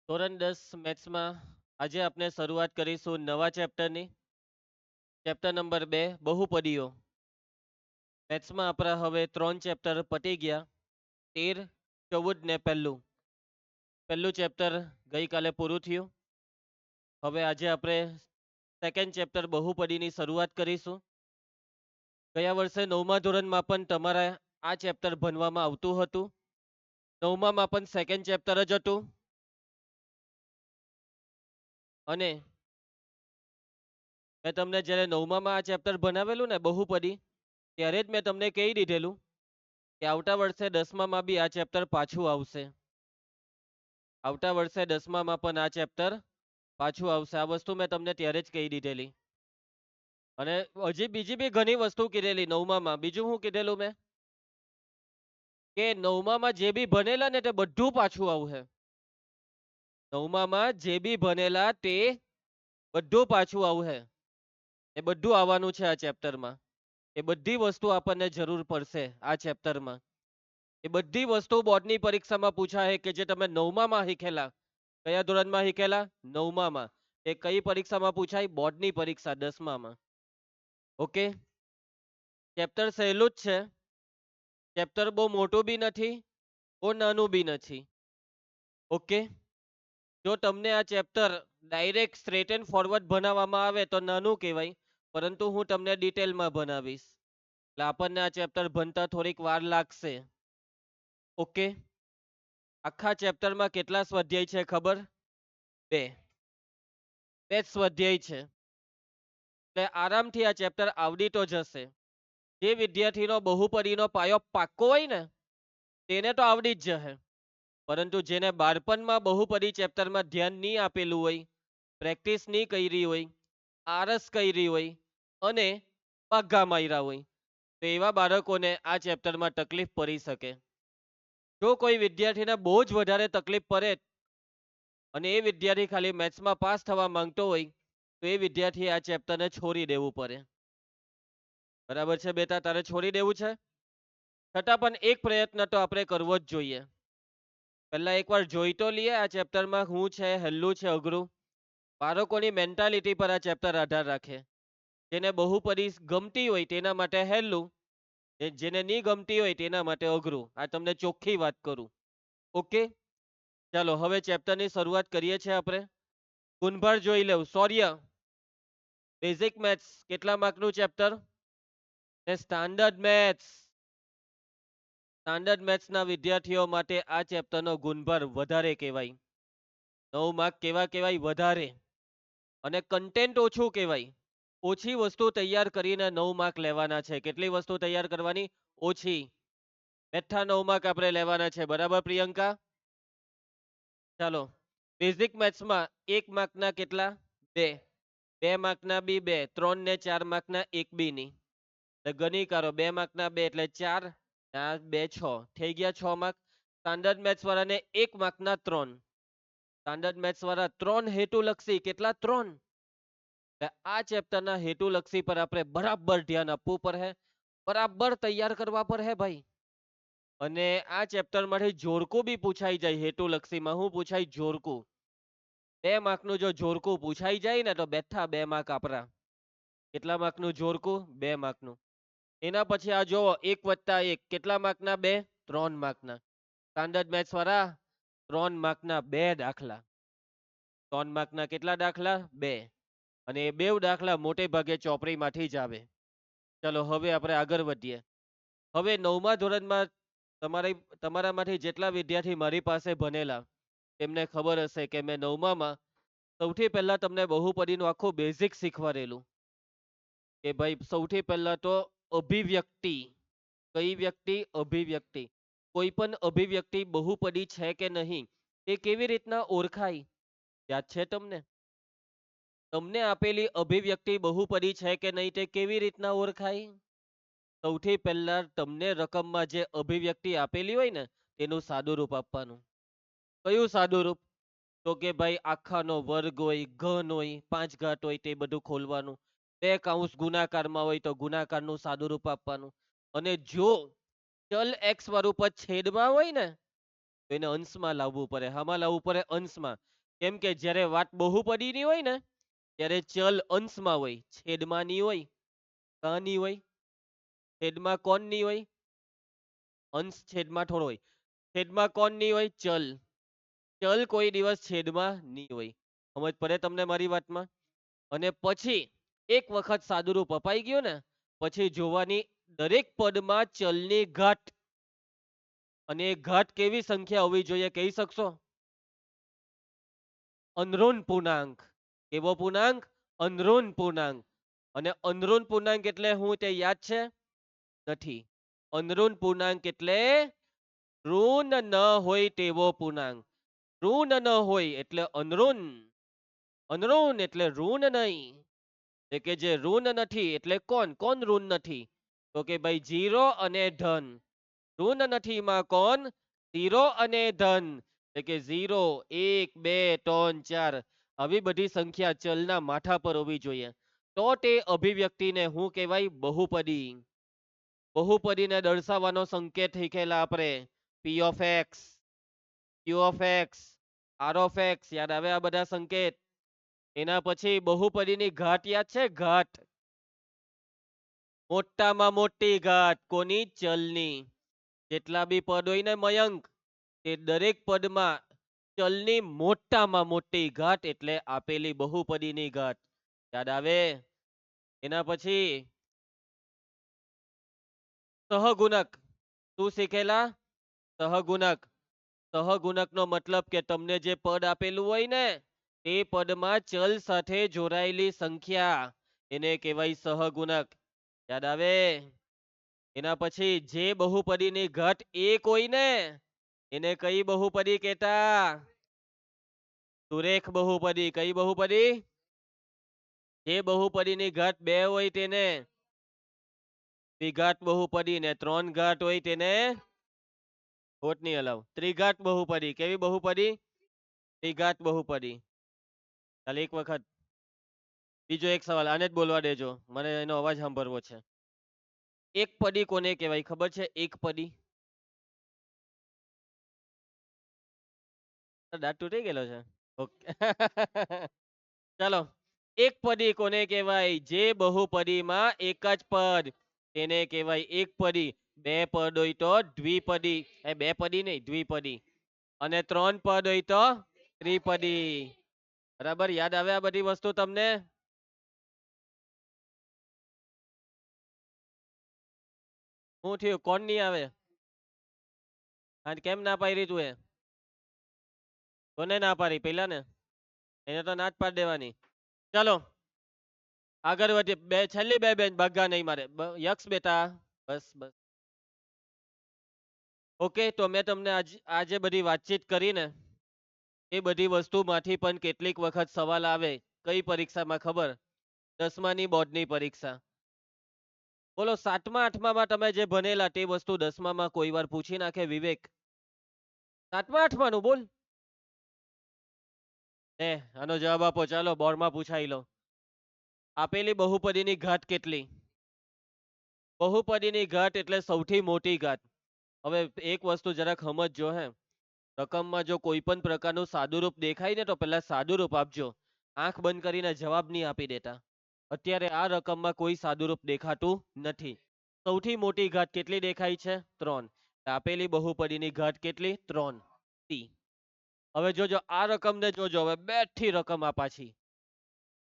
ધોરણ 10 મેથ્સમાં આજે આપણે શરૂઆત કરીશું નવા ચેપ્ટરની. Chapter number 2 બહુપદીઓ. મેથ્સમાં આપણા હવે 3 ચેપ્ટર પતી ગયા. 13, 14 ને પહેલું ચેપ્ટર ગઈકાલે પૂરું થયું. હવે આજે આપણે સેકન્ડ ચેપ્ટર બહુપદીની શરૂઆત કરીશું. ગયા વર્ષે 9મા ધોરણમાં પણ તમારા આ ચેપ્ટર ભણવામાં આવતું હતું. 9મામાં પણ સેકન્ડ ચેપ્ટર જ હતું. અને મેં તમને જ્યારે 9મામાં આ ચેપ્ટર ભણાવેલું ને બહુપદી, ત્યારે જ મેં તમને કહી દીધેલું કે આવતા વર્ષે 10મામાં બી આ ચેપ્ટર પાછું આવશે. આવતા વર્ષે 10મામાં પણ આ ચેપ્ટર પાછું આવશે. આ વસ્તુ મેં તમને ત્યારે જ કહી દીધેલી. અને હજી બીજી બી ઘણી વસ્તુ કીધેલી 9મામાં. બીજું શું કીધેલું મેં? કે 9મામાં જે બી ભણેલા ને તે બધું પાછું આવશે. 9મામાં જે બી ભણેલા તે બધું પાછું આવશે. એ બધું આવવાનું છે આ ચેપ્ટરમાં. એ બધી વસ્તુ આપણને જરૂર પડશે આ ચેપ્ટરમાં. એ બધી વસ્તુ બોર્ડની પરીક્ષામાં પૂછાય કે જે તમે 9મામાં શીખેલા. કયા ધોરણમાં શીખેલા? 9મામાં. એ કઈ પરીક્ષામાં પૂછાય? બોર્ડની પરીક્ષા 10મામાં. ઓકે, ચેપ્ટર સહેલું જ છે. ચેપ્ટર બહુ મોટું બી નથી, બહુ નાનું બી નથી. ઓકે, જો તમને આ chapter direct straight and forward ભણાવવામાં આવે તો નાનું કહેવાય, પરંતુ હું તમને ડિટેલમાં ભણાવીશ એટલે આપણને આ ચેપ્ટર ભણતા થોડીક વાર લાગશે. ઓકે, આખા ચેપ્ટરમાં કેટલા સ્વાધ્યાય છે ખબર? 2 જ સ્વાધ્યાય છે. એટલે આરામથી આ ચેપ્ટર આવડી તો જશે. જે વિદ્યાર્થીનો બહુપદીનો પાયો પાક્કો હોય ને તેને તો આવડી જ જશે. પરંતુ જેને બાળપણમાં બહુપદી ચેપ્ટરમાં ધ્યાન નહીં આપેલું હોય, પ્રેક્ટિસ નહીં કરી હોય, આરસ કરી હોય અને ભાગા માર્યા હોય, તો એવા બાળકોને આ ચેપ્ટરમાં તકલીફ પડી શકે. જો કોઈ વિદ્યાર્થીને બહુ જ વધારે તકલીફ પડે અને એ વિદ્યાર્થી ખાલી મેથ્સમાં પાસ થવા માંગતો હોય, તો એ વિદ્યાર્થીએ આ ચેપ્ટરને છોડી દેવું પડે. બરાબર છે બેટા? તારે છોડી દેવું છે. છતાં પણ એક પ્રયત્ન તો આપણે કરવો જ જોઈએ. પહેલા એકવાર જોઈ તો લઈએ આ ચેપ્ટરમાં શું છે, હેલું છે, અઘરું. બાળકોની મેન્ટાલિટી પર આ ચેપ્ટર આધાર રાખે. જેને બહુપદી ગમતી હોય તેના માટે હેલું, જેને નહીં ગમતી હોય તેના માટે અઘરું. આ તમને ચોખ્ખી વાત કરું. ઓકે, ચાલો હવે ચેપ્ટરની શરૂઆત કરીએ છીએ આપણે. ગુણભાર જોઈ લેવું. શૌર્ય, બેઝિક મેથ્સ કેટલા માર્કનું ચેપ્ટર? ને સ્ટાન્ડર્ડ મેથ્સ. સ્ટાન્ડર્ડ મેથ્સના વિદ્યાર્થીઓ માટે આ ચેપ્ટરનો ગુણભાર વધારે કહેવાય. 9 માર્ક કેવા કહેવાય? વધારે. અને કન્ટેન્ટ ઓછું કહેવાય. ઓછી વસ્તુ તૈયાર કરીને 9 માર્ક લેવાના છે. કેટલી વસ્તુ તૈયાર કરવાની? ઓછી. બેઠા 9 માર્ક આપણે લેવાના છે. બરાબર પ્રિયંકા? ચાલો, બેઝિક મેથ્સમાં 1 માર્કના કેટલા? 2. 2 માર્કના બી 2. 3 ને 4 માર્કના એક બી નહીં. ગણી કાઢો. 2 માર્કના 2 એટલે 4, 2 6 થઈ ગયા 6 માર્ક. સ્ટાન્ડર્ડ મેથ્સ વાળાને 1 માર્કના 3. સ્ટાન્ડર્ડ મેથ્સ વાળા 3 હેતુલક્ષી. કેટલા? 3. આ ચેપ્ટરના હેતુલક્ષી પર આપણે બરાબર ધ્યાન આપવું પડે, બરાબર તૈયાર કરવા પડે ભાઈ. અને આ ચેપ્ટરમાંથી જોડકું બી પૂછાઈ જાય. હેતુલક્ષીમાં શું પૂછાય? જોડકું. 2 માર્કનું જો જોડકું પૂછાઈ જાય ને તો બેઠા 2 માર્ક આપણા. કેટલા માર્કનું જોડકું? 2 માર્કનું. એના પછી આ જોવો, 1 + 1 કેટલા માર્કના? 2. 3 માર્કના. સ્ટાન્ડર્ડ મેથ્સ વાળા 3 માર્કના 2 દાખલા. 3 માર્કના કેટલા દાખલા? 2. અને એ 2 દાખલા મોટે ભાગે ચોપડીમાંથી જ આવે. ચલો હવે આપણે આગળ વધીએ. હવે 9મા ધોરણમાં તમારામાંથી જેટલા વિદ્યાર્થી મારી પાસે ભણેલા તેમને ખબર હશે કે મેં 9મામાં સૌથી પહેલા તમને બહુપદીનું આખું બેઝિક શીખવાડેલું. કે ભાઈ સૌથી પહેલા તો અભિવ્યક્તિ. કઈ વ્યક્તિ? અભિવ્યક્તિ. કોઈ પણ અભિવ્યક્તિ બહુપદી છે કે નહીં તે કેવી રીતના ઓળખાય? યાદ છે તમને? તમને આપેલી અભિવ્યક્તિ બહુપદી છે કે નહીં તે કેવી રીતના ઓળખાય? સૌથી પહેલા તમને રકમમાં જે અભિવ્યક્તિ આપેલી હોય ને તેનું સાદું રૂપ આપવાનું. કયું સાદું રૂપ? તો કે ભાઈ આખાનો વર્ગ હોય, ઘન હોય, 5 ઘાત હોય તે બધું ખોલવાનું. 2 કૌંસ ગુણાકારમાં હોય તો ગુણાકારનું સાદું રૂપ આપવાનું. અને જો ચલ x વાળું પદ છેદમાં હોય ને તો એને અંશમાં લાવવું પડે. હામાં લાવવું પડે? અંશમાં. કેમ કે જ્યારે વાત બહુપદીની હોય ને ત્યારે ચલ અંશમાં હોય, છેદમાં ની હોય. કાં ની હોય? છેદમાં કોણ ની હોય? અંશ છેદમાં થોડો હોય. છેદમાં કોણ ની હોય? ચલ. ચલ કોઈ દિવસ છેદમાં નહીં હોય. સમજ પડે તમને મારી વાતમાં? અને પછી એક વખત સાદુરૂપ અપાઈ ગયું ને પછી જોવાની દરેક પદમાં ચલની ઘાત. અને એ ઘાત કેવી સંખ્યા હોવી જોઈએ કહી શકશો? અનઋણ પૂર્ણાંક. કેવો પૂર્ણાંક? અનઋણ પૂર્ણાંક. અને અનઋણ પૂર્ણાંક એટલે હું તે યાદ છે? નથી. અનઋણ પૂર્ણાંક એટલે ઋણ ન હોય તેવો પૂર્ણાંક. ઋણ ન હોય એટલે અનઋણ. અનઋણ એટલે ઋણ નહીં. એટલે કે જે ઋણ નથી એટલે કોણ કોણ ઋણ નથી? તો કે ભાઈ 0 અને ધન. ઋણ નથી માં કોણ? 0 અને ધન. એટલે કે 0 1 2 3 4 આવી બધી સંખ્યા ચલના માથા પર હોવી જોઈએ. તો તે અભિવ્યક્તિને હું કહેવાય? બહુપદી. બહુપદીને દર્શાવવાનો સંકેત શીખેલા આપણે P of x, Q of x, R of x. યાદ આવે આ બધા સંકેત? એના પછી બહુપદીની ઘાત યાદ છે? ઘાત. મોટામાં મોટી ઘાત કોની? ચલની. જેટલા બી પદ હોય ને મયંક તે દરેક પદમાં ચલની મોટામાં મોટી ઘાત એટલે આપેલી બહુપદીની ઘાત. યાદ આવે? એના પછી સહગુણક. શું શીખેલા? સહગુણક. સહગુણકનો મતલબ કે તમને જે પદ આપેલું હોય ને તે પદમાં ચલ સાથે જોડાયેલી સંખ્યા એને કહેવાય સહગુણક. યાદ આવે? એના પછી જે બહુપદીની ઘાત એક હોય ને એને કઈ બહુપદી કહેતા? સુરેખ બહુપદી. કઈ બહુપદી? જે બહુપદીની ઘાત 2 હોય તેને દ્વિઘાત બહુપદી ને 3 ઘાત હોય તેને ખોટ નહીં હલાવ. ત્રિઘાત બહુપદી. કેવી બહુપદી? ત્રિઘાત બહુપદી. ચાલ એક વખત બીજો એક સવાલ આને જ બોલવા દેજો, મને એનો અવાજ સાંભળવો છે. એક પદી કોને કહેવાય ખબર છે? એક પદી. દાંત તૂટી ગયેલો છે. ઓકે. ચાલો. એક પદી કોને કહેવાય? જે બહુપદીમાં એક જ પદ તેને કહેવાય એક પદી. બે પદ હોય તો દ્વિપદી. બે પદી નહીં દ્વિપદી. અને 3 પદ હોય તો ત્રિપદી. બરાબર? યાદ આવે આ બધી વસ્તુ તમને? શું થયું? કોણ નહીં આવે? કેમ ના પાડી તું? કોને ના પાડી? પેલા ને એને તો ના જ પાડી દેવાની. ચાલો આગળ વધીએ. છેલ્લી બે બેન ભાગા નહીં મારે. યક્ષ બેટા બસ બસ. ઓકે, તો મેં તમને આજે બધી વાતચીત કરી ને એ બધી વસ્તુમાંથી પણ કેટલીક વખત સવાલ આવે. કઈ પરીક્ષામાં ખબર? 10માની બોર્ડની પરીક્ષા. બોલો 7મા 8મામાં તમે જે ભણેલા તે વસ્તુ 10મામાં કોઈ વાર પૂછી નાખે વિવેક? 7મા 8માનું બોલ. આનો જવાબ આપો. ચાલો બોર્ડમાં પૂછાઈ લો. આપેલી બહુપદીની ઘાત કેટલી? બહુપદીની ઘાત એટલે સૌથી મોટી ઘાત. હવે એક વસ્તુ જરાક સમજજો હે. રકમમાં જો કોઈ પણ પ્રકારનું સાદુરૂપ દેખાય ને તો પહેલા સાદુરૂપ આપજો. આંખ બંધ કરીને જવાબ નહીં આપી દેતા. અત્યારે આ રકમમાં કોઈ સાદુરૂપ દેખાતું નથી. સૌથી મોટી ઘાત કેટલી દેખાય છે? 3. આપેલી બહુપદીની ઘાત કેટલી? 3. હવે જોજો આ રકમને જોજો. હવે બેઠી રકમ આ પાછી.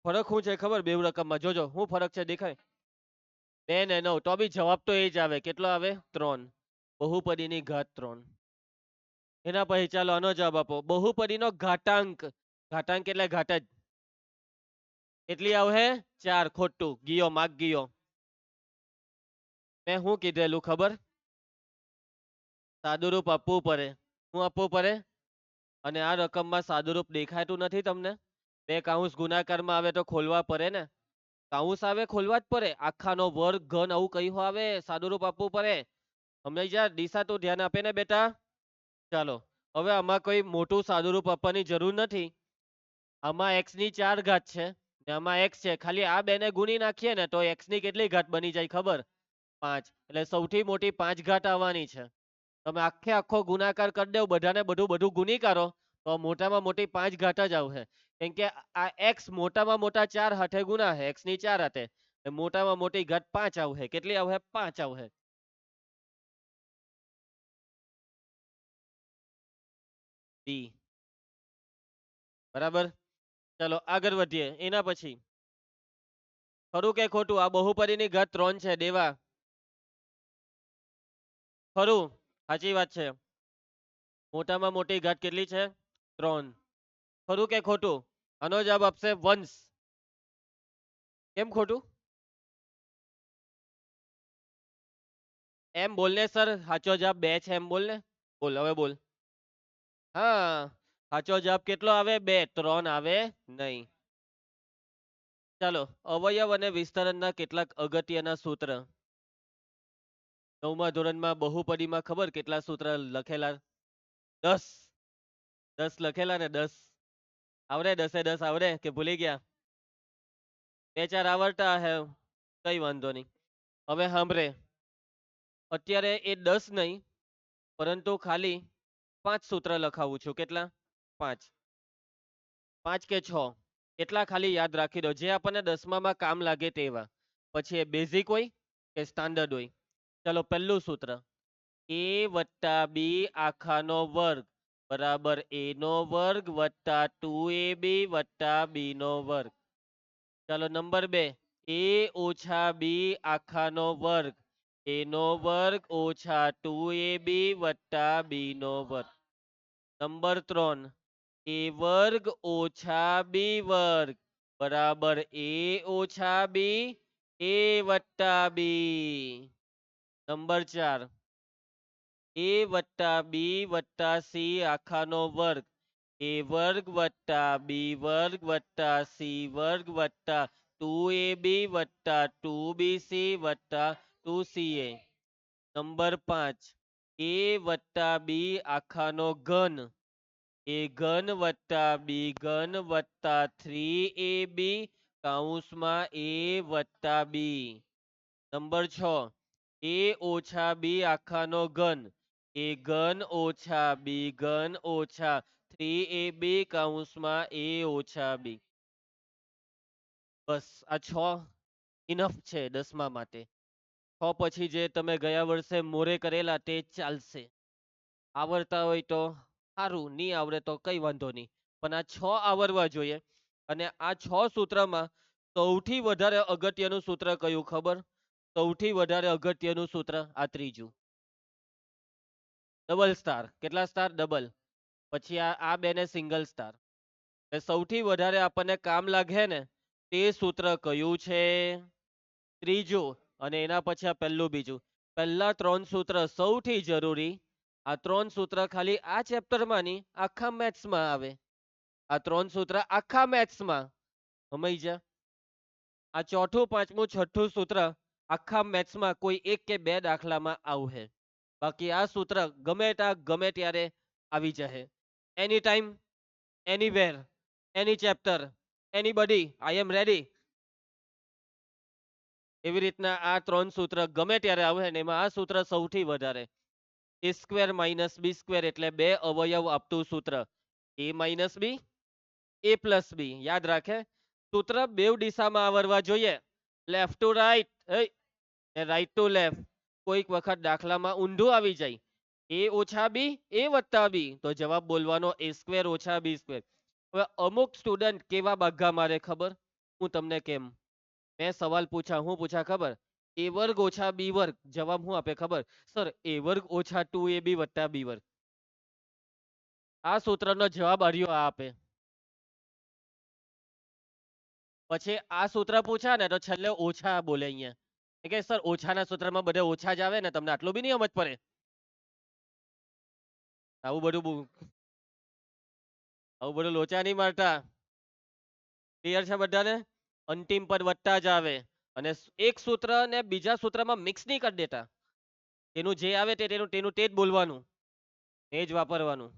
ફરક શું છે ખબર? બે રકમમાં જોજો શું ફરક છે દેખાય? 2 ને 9 તો બી જવાબ તો એ જ આવે. કેટલો આવે? 3. બહુપદીની ઘાત 3. એના પછી ચાલો આનો જવાબ આપો. બહુપદીનો ઘાતાંક. ઘાતાંક એટલે ઘાત જ. કેટલી આવે? 4. ખોટું. ગયો માગ ગયો. મેં શું કીધેલું ખબર? સાદુરૂપ આપવું પડે. શું આપવું પડે? અને આ રકમમાં સાદુરૂપ દેખાતું નથી તમને? 2 કાઉન્સ ગુણાકારમાં આવે તો ખોલવા પડે ને? કાઉન્સ આવે ખોલવા જ પડે. આખાનો વર્ગ ઘન આવું કયું આવે સાદુરૂપ આપવું પડે. સમજાઈ દિશા તું ધ્યાન આપે ને બેટા? ચાલો હવે આમાં કોઈ મોટું સાદુરૂપ આપવાની જરૂર નથી. આમાં x ની 4 ઘાત છે ને આમાં x છે. ખાલી આ બેને ગુણી નાખીએ ને તો x ની કેટલી ઘાત બની જાય ખબર? 5. એટલે સૌથી મોટી 5 ઘાત આવવાની છે. તમે આખે આખો ગુણાકાર કરી દેવ બધાને બધું ગુણી કાઢો તો મોટામાં મોટી 5 ઘાત જ આવશે. કેમ કે આ x મોટામાં મોટા 4 હાથે ગુણા છે x ની 4 હાથે. મોટામાં મોટી ઘાત 5 આવશે. કેટલી આવશે? 5 આવશે. બી. બરાબર. ચલો આગળ વધીએ. એના પછી ખરું કે ખોટું? આ બહુપદીની ઘાત 3 છે દેવા. ખરું? સાચી વાત છે. મોટામાં મોટી ઘાત કેટલી છે? 3. ખરું કે ખોટું? આનો જવાબ આપશે વંશ. કેમ ખોટું? એમ બોલને સર, સાચો જવાબ 2 છે એમ બોલને. બોલ હવે બોલ. હા, સાચો જવાબ કેટલો આવે? 2. 3 આવે નહીં. ચાલો, અવયવ અને વિસ્તરણના કેટલાક અગત્યના સૂત્ર. 9મા ધોરણમાં બહુપદીમાં ખબર કેટલા સૂત્ર લખેલા? 10. 10 લખેલા ને 10. આવડે? 10 આવડે કે ભૂલી ગયા? 2-4 આવડતા હે, કઈ વાંધો નહીં. હવે સાંભળે, અત્યારે એ 10 નહીં, પરંતુ ખાલી 5 સૂત્ર લખાવું છું. કેટલા? 5. 5 કે 6 એટલા ખાલી યાદ રાખી દો, જે આપણને 10મામાં કામ લાગે તેવા. પછી એ બેઝિક હોય કે સ્ટાન્ડર્ડ હોય. ચલો, પહેલું સૂત્ર, a + b આખાનો વર્ગ બરાબર a નો વર્ગ વત્તા 2ab વત્તા b નો વર્ગ. ચાલો નંબર 2, a - b આખાનો વર્ગ a નો વર્ગ ઓછા 2ab વત્તા b નો વર્ગ. નંબર 3, a વર્ગ ઓછા b વર્ગ બરાબર a ઓછા b a વત્તા b. નંબર 4, a વત્તા b વત્તા c આખાનો વર્ગ a વર્ગ વત્તા b વર્ગ વત્તા c વર્ગ વત્તા 2ab વત્તા 2bc વત્તા 2ca. નંબર 5, a વત્તા b આખાનો ઘન a ઘન વત્તા b ઘન વત્તા 3ab કૌંસમાં a વત્તા b. નંબર 6, a ઓછા b આખાનો ઘન a ઘન ઓછા b ઘન ઓછા 3ab કૌંસમાં a ઓછા b. બસ આ 6 ઇનફ છે 10મા માટે. 6 પછી જે તમે ગયા વર્ષે મોરે કરેલા તે ચાલશે. આવડતા હોય તો સારું, નહીં આવડે તો કઈ વાંધો નહીં, પણ આ 6 આવડવા જોઈએ. અને આ 6 સૂત્રમાં સૌથી વધારે અગત્યનું સૂત્ર કયું ખબર? સૌથી વધારે અગત્યનું સૂત્ર આ ત્રીજું, ડબલ સ્ટાર. કેટલા સ્ટાર? ડબલ. પછી આ બેને સિંગલ સ્ટાર. સૌથી વધારે આપણને કામ લાગે ને તે સૂત્ર કયું છે? ત્રીજું. અને એના પછી આ પહેલું બીજું. પહેલા 3 સૂત્ર સૌથી જરૂરી. આ 3 સૂત્ર ખાલી આ ચેપ્ટરમાં નહીં, આખા મેથ્સમાં આવે. આ 3 સૂત્ર આખા મેથ્સમાં. સમજ્યા? આ ચોથું, પાંચમું, છઠ્ઠું સૂત્ર આખા મેથ્સમાં કોઈ 1 કે 2 દાખલામાં આવશે. બાકી આ સૂત્ર ગમે ત્યારે આવી જશે. એની ટાઈમ, એનીવેર, એની ચેપ્ટર, એનીબડી, આઈ એમ રેડી. એવી રીતના આ 3 સૂત્ર ગમે ત્યારે આવે ને એમાં આ સૂત્ર સૌથી વધારે. a² - b² એટલે 2 અવયવ આપતું સૂત્ર. a - b a + b. યાદ રાખે, સૂત્ર બેવ દિશામાં આવડવા જોઈએ. Left to right right to left. કોઈક વખત દાખલામાં ઊંધું આવી જાય, a ઓછા b a વત્તા b, તો જવાબ બોલવાનો a² ઓછા b². હવે અમુક સ્ટુડન્ટ કેવા બાઘા મારે ખબર? હું તમને કેમ. મેં સવાલ પૂછા, હું પૂછા ખબર? a વર્ગ ઓછા b વર્ગ. જવાબ હું આપે ખબર? સર a વર્ગ ઓછા 2ab વત્તા b વર્ગ. આ સૂત્રનો જવાબ આર્યો આપે. પછી આ સૂત્ર પૂછા ને તો છેલ્લે ઓછા બોલે. અહીંયા કે સર ઓછાના સૂત્રમાં બધે ઓછા જ આવે ને, તમને આટલું બી નહીં સમજ પડે? આવું બધું લોચા નહીં મારતા. ક્લિયર છે બધાને? અંતિમ પદ વત્તા જ આવે. અને એક સૂત્ર ને બીજા સૂત્રમાં મિક્સ નહીં કરી દેતા. તેનું જે આવે તેનું તે જ બોલવાનું, એ જ વાપરવાનું.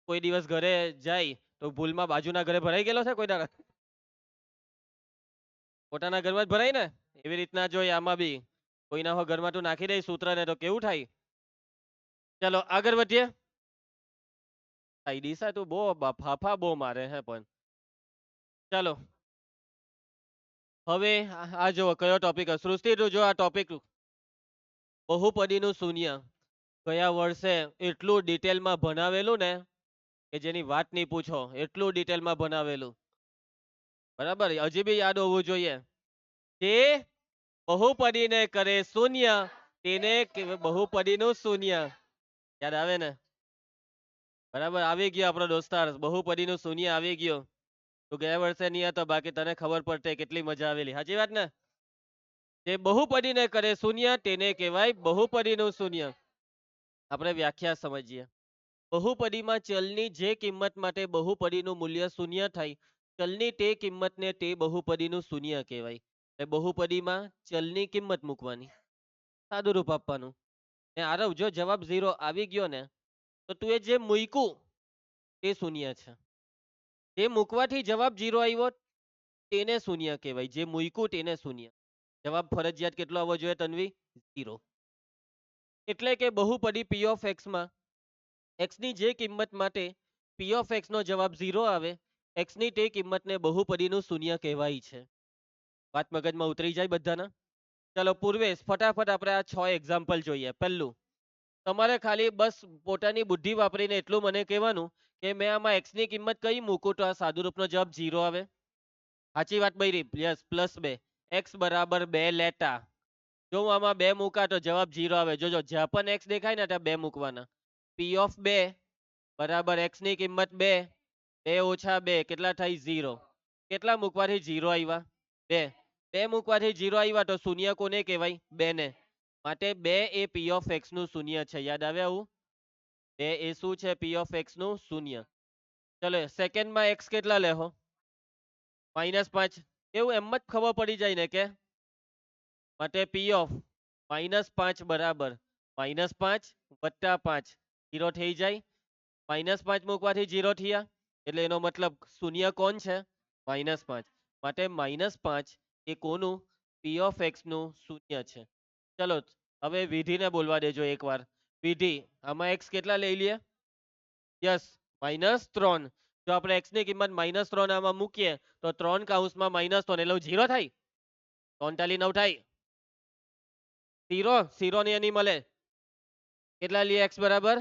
કોઈ દિવસ ઘરે જાય તો ભૂલમાં બાજુના ઘરે ભરાઈ ગયેલો છે કોઈ દાડા? પોતાના ઘરમાં જ ભરાય ને. એવી રીતના જોઈએ આમાં બી. કોઈના ઘરમાં તું નાખી દે સૂત્ર ને તો કેવું થાય? ચલો આગળ વધીએ. દિશા તું બહુ ફાફા બહુ મારે હે પણ ચાલો હવે આ જો કયો ટોપિક સૃષ્ટિ તું જો આ ટોપિક બહુપદીનું શૂન્ય ગયા વર્ષે એટલું ડિટેલમાં ભણાવેલું ને કે જેની વાત નહીં પૂછો, એટલું ડિટેલમાં ભણાવેલું. બરાબર, હજી બી યાદ હોવું જોઈએ. તે બહુપદીને કરે શૂન્ય તેને બહુપદીનું શૂન્ય. યાદ આવે ને? બરાબર, આવી ગયો આપણો દોસ્તાર, બહુપદીનું શૂન્ય આવી ગયો. તું ગયા વર્ષે નહીં હતો, બાકી તને ખબર પડતે કેટલી મજા આવેલી. સાચી વાત ને? જે બહુપદીને કરે શૂન્ય તેને કહેવાય બહુપદીનું શૂન્ય. આપણે વ્યાખ્યા સમજીએ. બહુપદીમાં ચલની જે કિંમત માટે બહુપદીનું મૂલ્ય શૂન્ય થાય, ચલની તે કિંમતને તે બહુપદીનું શૂન્ય કહેવાય. એટલે બહુપદીમાં ચલની કિંમત મૂકવાની, સાદું રૂપ આપવાનું. ને આરવ જો જવાબ 0 આવી ગયો ને તો તું એ જે મૂક્યું તે શૂન્ય છે. જે મૂકવાથી જવાબ 0 આવ્યો તેને શૂન્ય કહેવાય. જે મૂક્યું તેને શૂન્ય. જવાબ ફરજિયાત કેટલો આવવો જોઈએ તન્વી? 0. એટલે કે બહુપદી p of x માં x ની જે કિંમત માટે p of x નો જવાબ 0 આવે, x ની તે કિંમતને બહુપદીનું શૂન્ય કહેવાય છે. વાત મગજમાં ઉતરી જાય બધાના? ચલો પૂર્વેશ ફટાફટ આપણે આ 6 એક્ઝામ્પલ જોઈએ. પહેલું, તમારે ખાલી બસ પોતાની બુદ્ધિ વાપરીને એટલું મને કહેવાનું કે મેં આમાં x ની કિંમત કઈ મૂકું તો આ સાદું રૂપનો જવાબ 0 આવે. સાચી વાત બૈરી? યસ, +2 x બરાબર 2 લેતા. જો હું આમાં 2 મૂકા તો જવાબ 0 આવે. જોજો જ્યાં પણ x દેખાય ને ત્યાં 2 મૂકવાના. p of 2 બરાબર x ની કિંમત 2, 2 - 2 કેટલા થાય? 0. કેટલા મૂકવાથી 0 આવ્યા? 2. 2 મૂકવાથી 0 આવ્યા તો શૂન્ય કોને કહેવાય? 2 ને. માટે 2 એ p of x નું શૂન્ય છે. યાદ આવે આવું? 2 એ શું છે? p of x નું શૂન્ય. ચલો સેકન્ડમાં x કેટલા લેહો? -5. એવું એમ જ ખબર પડી જાય ને કે માટે p of -5 બરાબર -5 + 5 0 થઈ જાય. -5 મૂકવાથી 0 થયા એટલે એનો મતલબ શૂન્ય કોણ છે? -5. માટે -5 એ કોનું? p of x નું શૂન્ય છે. ચલો હવે વિધિને બોલવા દેજો એકવાર. વિધિ, આમાં x કેટલા લઈ લઈએ? યસ, -3. જો આપણે x ની કિંમત -3 આમાં મૂકીએ તો 3 કૌંસમાં -3 એટલે 0 થાય. 3 * 9 થાય. 0 ની એની મળે. કેટલા લઈએ x બરાબર?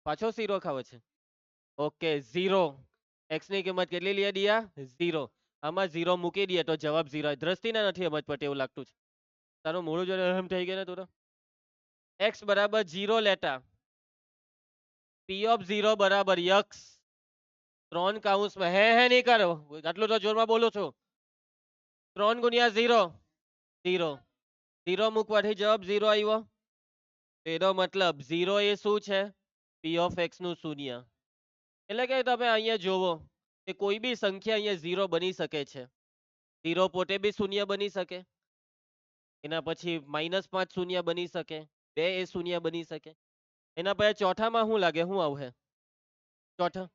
પાછો 0 ખાવો છે? ઓકે 0. x ની કિંમત કેટલી લઈએ દિયા? 0. આમાં 0 મૂકી દઈએ તો જવાબ 0. દ્રષ્ટિના નથી સમજ પડતી એવું લાગતું છે. તારું મોડું જોઈને એમ થઈ ગયું ને તું તો. x બરાબર 0 લેતા p of 0 બરાબર x 3 કૌંસમાં હે નહીં કરો, આટલું તો જોરમાં બોલું છું. 3 × 0 0. 0 મૂકવાથી જવાબ 0 આવ્યો. એનો મતલબ 0 એ શું છે? p of x નું શૂન્ય. એટલે કે તમે અહીંયા જોવો કે કોઈ બી સંખ્યા અહીંયા 0 બની શકે છે. 0 પોતે બી શૂન્ય બની શકે. એના પછી -5 શૂન્ય બની શકે. 2 એ શૂન્ય બની શકે. એના પછી ચોથામાં શું લાગે? શું આવશે ચોથા?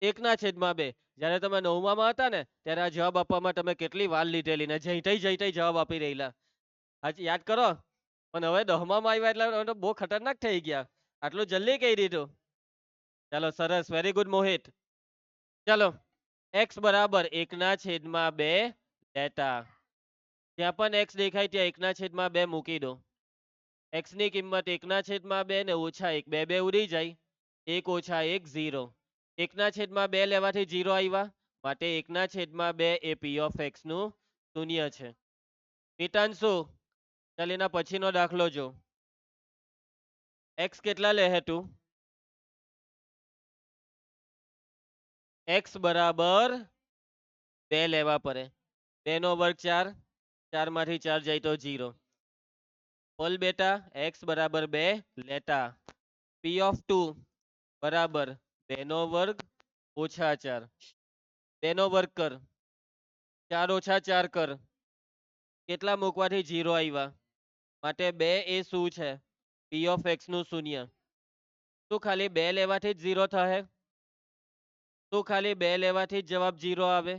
1/2. જ્યારે તમે 9માં હતા ને ત્યારે આ જવાબ આપવામાં તમે કેટલી વાર લીધેલી ને જઈ જવાબ આપી રહેલા. હાજી યાદ કરો. પણ હવે 10માં આવ્યા એટલે બહુ ખતરનાક થઈ ગયા. આટલું જલ્દી કહી દીધું. ચાલો સરસ, વેરી ગુડ મોહિત. ચાલો x બરાબર 1/2 લેતા. જ્યાં પણ x દેખાય ત્યાં 1/2 મૂકી દો. x ની કિંમત 1/2 ને -1 બે બે ઉડી જાય. 1 - 1 0. 1/2 લેવાથી 0 આવ્યા. માટે 1/2 એ p of x નું શૂન્ય છે. મિતાંશુ, ચાલ એના પછીનો દાખલો જો. x કેટલા લે હે તું? x બરાબર 2 લેવા પડે. 2 નો વર્ગ 4. 4 માંથી 4 જાય તો 0. બોલ બેટા, x બરાબર 2 લેતા p of 2 બરાબર 2 નો વર્ગ -4. 2 નો વર્ગ કર. 4 - 4 કર. કેટલા મૂકવાથી 0 આવ્યા? માટે 2 એ શું છે? p of x નું શૂન્ય. શું ખાલી 2 લેવાથી જ 0 થશે? શું ખાલી 2 લેવાથી જ જવાબ 0 આવે?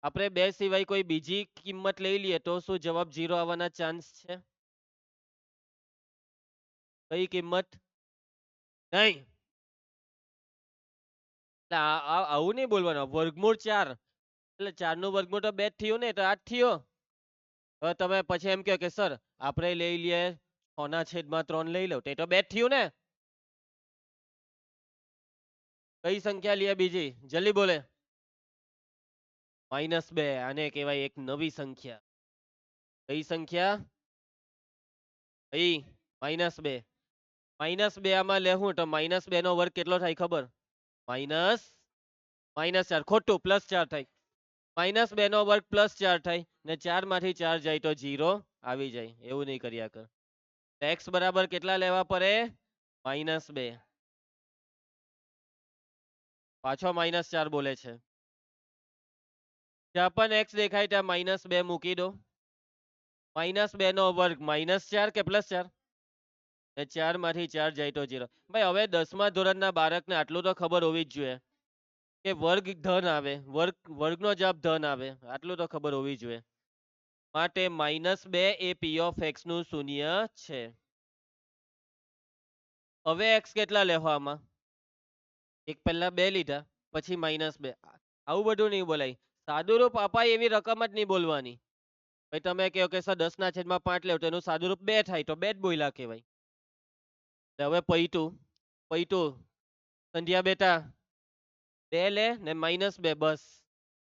આપણે 2 સિવાય કોઈ બીજી કિંમત લઈ લઈએ તો શું જવાબ 0 આવવાના ચાન્સ છે? કઈ કિંમત? નહીં. એટલે આવું નહીં બોલવાનું. વર્ગમૂળ 4 એટલે 4 નું વર્ગમૂળ તો 2 જ થયું ને, તો 8 થયો. હવે તમે પછી એમ કહો કે સર આપણે લઈ લઈએ 6/3 લઈ લો, તે તો 2 જ થયું ને. કઈ સંખ્યા લઈએ બીજી, જલ્દી બોલે. -2, આને કહેવાય એક નવી સંખ્યા. કઈ સંખ્યા? -2. -2 આમાં લેવું તો -2 નો વર્ગ કેટલો થાય ખબર? -4, ખોટું, +4 થાય. -2 નો વર્ગ +4 થાય ને 4 માંથી 4 જાય તો 0 આવી જાય. એવું નહીં કર્યા કર. x બરાબર કેટલા લેવા પડે? -2. પાછો -4 બોલે છે. જ્યાં પણ x દેખાય ત્યાં -2 મૂકી દો. -2 નો વર્ગ -4 કે +4? 4 માંથી 4 જાય તો 0. ભાઈ હવે 10મા ધોરણના બાળકને આટલું તો ખબર હોવી જ જોઈએ કે વર્ગ ધન આવે, વર્ગનો જવાબ ધન આવે, આટલું તો ખબર હોવી જોઈએ. માટે -2 એ p ઓફ x નું શૂન્ય છે. હવે x કેટલા લેવા આમાં? એક પહેલા 2 લીધા, પછી -2. આવું બધું નહીં બોલાય. સાદુરૂપ અપાય એવી રકમ જ નહીં બોલવાની. ભાઈ તમે કહો કે સર 10/5 લેવ તો એનું સાદુરૂપ 2 થાય તો 2 જ બોલ્યા કહેવાય. હવે પૈતું સંધ્યા બેટા 2 લે ને -2 બસ.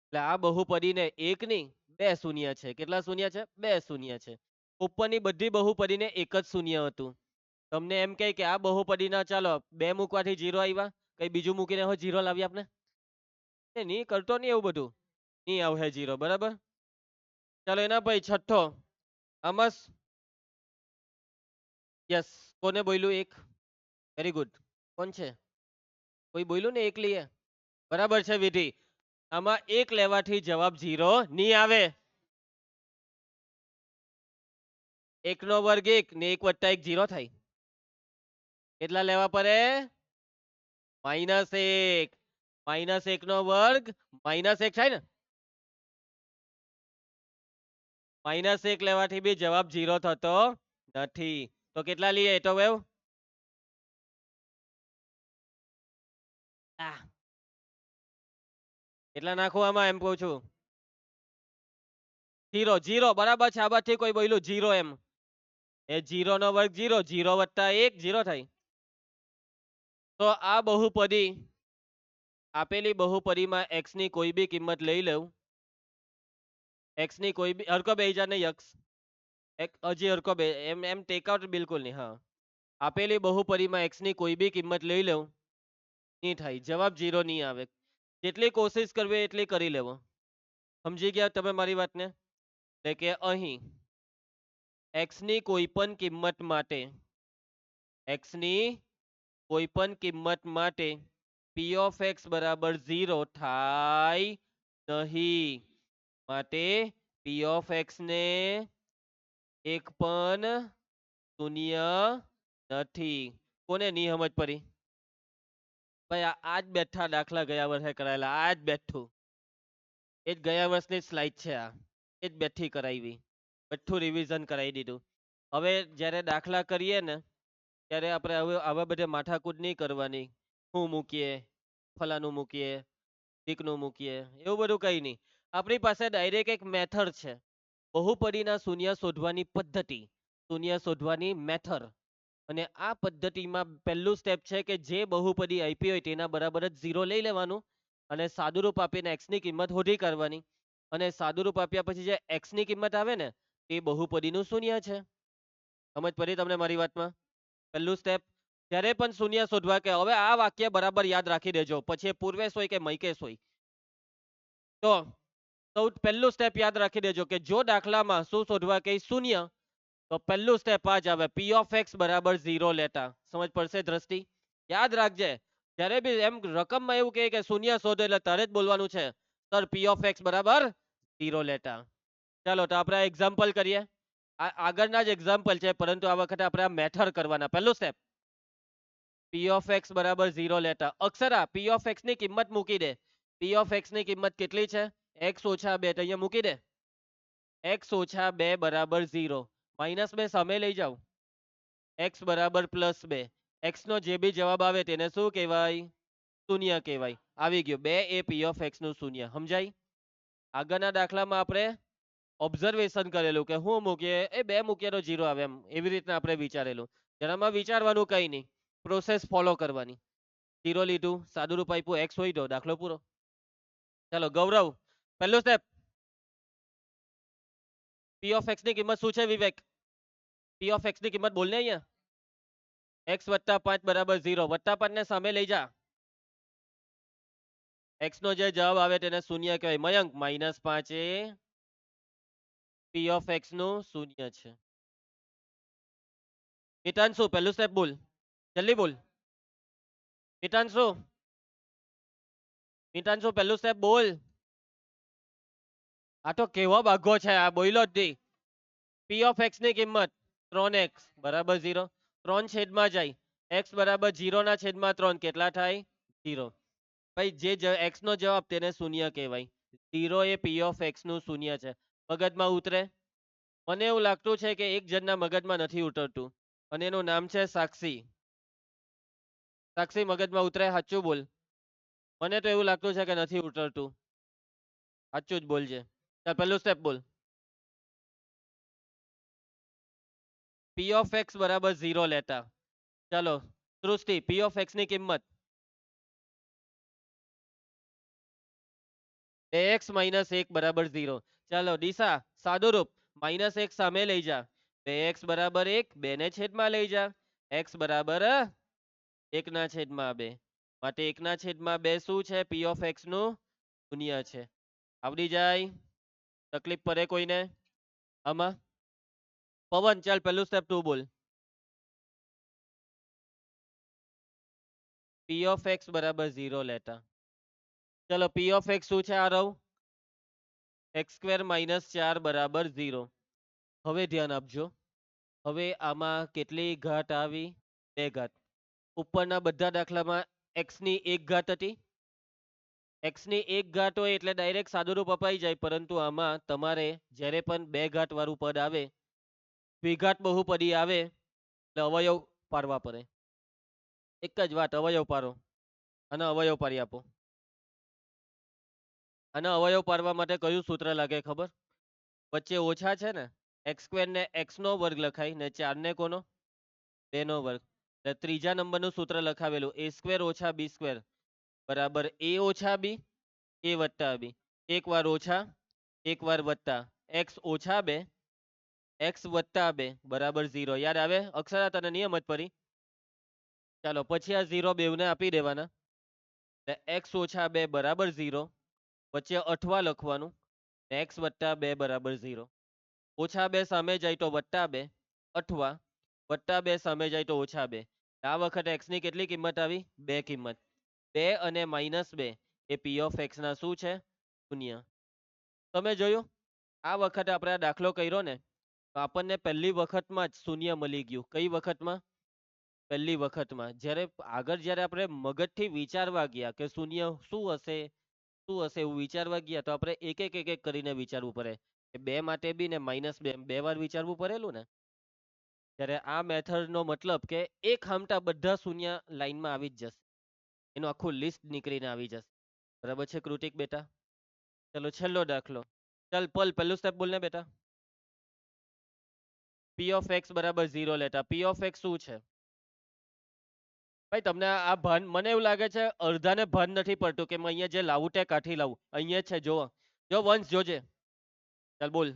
એટલે આ બહુપદીને 1 નહીં 2 શૂન્ય છે. કેટલા શૂન્ય છે? 2 શૂન્ય છે. ઉપરની બધી બહુપદીને એક જ શૂન્ય હતું. તમને એમ કહે કે આ બહુપદીના ચાલો 2 મૂકવાથી 0 આવ્યા, કઈ બીજું મૂકીને 0 લાવી આપને. નહીં કરતો નહીં એવું બધું, નહીં આવે 0. બરાબર. ચાલો એના ભાઈ છઠ્ઠો. આમાં યસ, કોને બોલ્યું 1? Very good. કોણ છે? કોઈ બોલ્યું ને 1 લઈએ? બરાબર છે વિધિ. આમાં 1 લેવાથી જવાબ 0 નહીં આવે. 1 નો વર્ગ 1 ને 1 + 1 0 થાય. કેટલા લેવા પડે? -1. -1 નો વર્ગ -1 થાય ને. -1 લેવાથી બી જવાબ 0 થતો નથી. તો કેટલા લઈએ એ તો વેવ? કેટલા નાખું આમાં એમ કહું છું? 0 બરાબર છે. આ બાજુથી કોઈ બોલ્યું 0 એમ? એ 0 નો વર્ગ 0, 0 + 1 0 થાય. તો આ બહુપદી, આપેલી બહુપદીમાં x ની કોઈ બી કિંમત લઈ લઉં. x ની કોઈ બી હરકો બેહી જા ને યક્ષ. હજી હરકો બે એમ ટેકઆઉટ બિલકુલ નહીં. હા, આપેલી બહુપદીમાં x ની કોઈ બી કિંમત લઈ લઉં, નહીં થાય. જવાબ 0 નહીં આવે. જેટલી કોશિશ કરવી એટલી કરી લેવો. સમજી ગયા તમે મારી વાતને? એટલે કે અહીં x ની કોઈ પણ કિંમત માટે, x ની કોઈ પણ કિંમત માટે p ઓફ x બરાબર 0 થાય નહીં. માટે p ઓફ x ને એક પણ શૂન્ય નથી. કોને નહીં સમજ પડી? ભાઈ આ જ બેઠા દાખલા ગયા વર્ષે કરાયેલા, આ જ બેઠું. એ જ ગયા વર્ષની સ્લાઇડ છે આ. એ જ બેઠી કરાવી. બેઠું રિવિઝન કરાવી દીધું. હવે જ્યારે દાખલા કરીએ ને ત્યારે આપણે હવે આવા બધે માથાકૂટ નહીં કરવાની. હું મૂકીએ, ફલાનું મૂકીએ, ઠીકનું મૂકીએ, એવું બધું કંઈ નહીં. આપણી પાસે ડાયરેક્ટ એક મેથડ છે. બહુપદીના શૂન્ય શોધવાની પદ્ધતિ, શૂન્ય શોધવાની મેથડ. અને આ પદ્ધતિમાં પહેલું સ્ટેપ છે કે જે બહુપદી આપી હોય તેના બરાબર જ 0 લઈ લેવાનું અને સાદુરૂપ આપીને x ની કિંમત શોધી કાઢવાની. અને સાદુરૂપ આપ્યા પછી જે x ની કિંમત આવે ને તે બહુપદીનું શૂન્ય છે. સમજ પડી તમને મારી વાતમાં? પહેલું સ્ટેપ. જ્યારે પણ શૂન્ય શોધવા કે હવે આ વાક્ય બરાબર યાદ રાખી દેજો, પછી એ પૂર્વેશ હોય કે મૈકેશ હોય. તો સૌ પહેલું સ્ટેપ યાદ રાખી દેજો કે જો દાખલામાં શું શોધવા કે શૂન્ય, તો પહેલું સ્ટેપ આ જ આવે, p ઓફ x બરાબર 0 લેતા. સમજ પડશે દ્રષ્ટિ? યાદ રાખજે. જ્યારે બી એમ રકમમાં એવું કહે કે શૂન્ય શોધો એટલે તારે જ બોલવાનું છે સર p ઓફ x બરાબર 0 લેતા. ચાલો તો આપણે એક્ઝામ્પલ કરીએ. આગળના જ એક્ઝામ્પલ છે પરંતુ આ વખતે આપણે આ મેથડ કરવાના. પહેલું સ્ટેપ, p ઓફ x બરાબર 0 લેતા. અક્ષરા p ઓફ x ની કિંમત મૂકી દે. p ઓફ x ની કિંમત કેટલી છે? x - 2 તો અહીંયા મૂકી દે. x - 2 બરાબર 0. -2 સામે લઈ જાઓ. x બરાબર +2. x નો જે બી જવાબ આવે તેને શું કહેવાય? શૂન્ય કહેવાય. આવી ગયો 2 એ પી ઓફ એક્સ નું શૂન્ય. સમજાય? આગળના દાખલામાં આપણે ઓબ્ઝર્વેશન કરેલું કે હું મૂકીએ એ 2 મૂકીએ તો 0 આવે એમ એવી રીતના આપણે વિચારેલું. જેનામાં વિચારવાનું કઈ નહીં, પ્રોસેસ ફોલો કરવાની. 0 લીધું, સાદું રૂપ આપ્યું, એક્સ હોય તો દાખલો પૂરો. ચાલો ગૌરવ, પહેલો સ્ટેપ. પી ઓફ એક્સ ની કિંમત શું છે વિવેક? પી ઓફ એક્સ ની કિંમત બોલને અહીંયા. એક્સ વત્તા 5 બરાબર 0. વત્તા 5 ને સામે લઈ જા. એક્સ નો જે જવાબ આવે તેને શૂન્ય કહેવાય. મયંક -5 એ પી ઓફ એક્સ નું શૂન્ય છે. મિતાંશુ પહેલું સ્ટેપ બોલ, જલ્દી બોલ. મિતાંશુ, મિતાંશુ પહેલું સ્ટેપ બોલ. આ તો કેવો ભાગો છે, આ બોલ્યો જ નહીં. પી ઓફ એક્સ ની કિંમત 3x બરાબર 0. 3 છેદમાં જાય, x બરાબર 0 ના છેદમાં 3 કેટલા થાય? 0. ભાઈ જે x નો જવાબ તેને શૂન્ય કહેવાય. 0 એ પી ઓફ એક્સ નું શૂન્ય છે. મગજમાં ઉતરે? મને એવું લાગતું છે કે એક જણના મગજમાં નથી ઉતરતું અને એનું નામ છે સાક્ષી. સાક્ષી મગજમાં ઉતરે? સાચું બોલ. મને તો એવું લાગતું છે કે નથી ઉતરતું. સાચું જ બોલજે. ચાલ પહેલું સ્ટેપ બોલ. પી ઓફ એક્સ બરાબર 0 લેતા. ચાલો સૃષ્ટિ, પી ઓફ એક્સ ની કિંમત 2x - 1 બરાબર 0. ચાલો દિશા, સાદું રૂપ, -1 સામે લઈ જા. 2x બરાબર 1, 2 ને છેદમાં લઈ જા. x બરાબર 1 ના છેદમાં 2. માટે 1 ના છેદમાં 2 શું છે? પી ઓફ એક્સ નું શૂન્ય છે. આવડી જાય? તકલીફ પડે કોઈને આમાં? પવન, ચાલ પહેલું સ્ટેપ તું બોલ. પી ઓફ એક્સ બરાબર 0 લેતા. ચલો પી ઓફ એક્સ શું છે? આ રહું x² - 4 બરાબર 0. હવે ધ્યાન આપજો. હવે આમાં કેટલી ઘાત આવી? 2 ઘાત. ઉપરના બધા દાખલામાં x ની 1 ઘાત હતી. x ની 1 ઘાત હોય એટલે ડાયરેક્ટ સાદું રૂપ અપાઈ જાય, પરંતુ આમાં તમારે જ્યારે પણ 2 ઘાત વાળું પદ આવે, દ્વિઘાત બહુપદી આવે એટલે અવયવ પાડવા પડે. એક જ વાત, અવયવ પાડો. અને અવયવ પાડી આપો. અને અવયવ પાડવા માટે કયું સૂત્ર લાગે ખબર? વચ્ચે ઓછા છે ને, x² ને x નો વર્ગ લખાય ને 4 ને કોનો? 2 નો વર્ગ. એટલે ત્રીજા નંબરનું સૂત્ર લખાવેલું a² - b² બરાબર a ઓછા b, a વત્તા b. એક વાર ઓછા, એક વાર વત્તા. x ઓછા 2, x વત્તા 2 બરાબર 0. યાદ આવે અક્ષરા? તને નિયમ જ પડી. ચાલો પછી આ 0 બેવને આપી દેવાના. એટલે x ઓછા 2 બરાબર 0. વચ્ચે અઠવા લખવાનું. x વત્તા 2 બરાબર 0. ઓછા 2 સામે જાય તો વત્તા 2, અઠવા. વત્તા 2 સામે જાય તો ઓછા 2. આ વખતે x ની કેટલી કિંમત આવી? 2 કિંમત. 2 અને -2 એ પી ઓફ એક્સ ના શું છે? શૂન્ય. તમે જોયું? આ વખતે આપણે આ દાખલો કર્યો ને તો આપણને પહેલી વખતમાં જ શૂન્ય મળી ગયું. કઈ વખતમાં? પહેલી વખતમાં. જ્યારે આપણે મગજથી વિચારવા ગયા કે શૂન્ય શું હશે, શું હશે એવું વિચારવા ગયા તો આપણે એક એક કરીને વિચારવું પડે. 2 માટે બી ને -2 બે વાર વિચારવું પડેલું ને. ત્યારે આ મેથડ નો મતલબ કે એક હામટા બધા શૂન્ય લાઈનમાં આવી જ જશે. એનું આખું લિસ્ટ નીકળીને આવી જશે. બરાબર છે કૃતિક બેટા? ચલો છેલ્લો દાખલો. ચાલ પલ પહેલું સ્ટેપ બોલને બેટા. પી ઓફ એક્સ બરાબર 0 લેતા. પી ઓફ એક્સ શું છે? ભાઈ તમને આ ભાન, મને એવું લાગે છે અડધાને ભાન નથી પડતું કે અહીંયા જે લાવું તે કાઠી લાવું. અહીંયા છે જો, જો વંશ જોજે. ચાલ બોલ.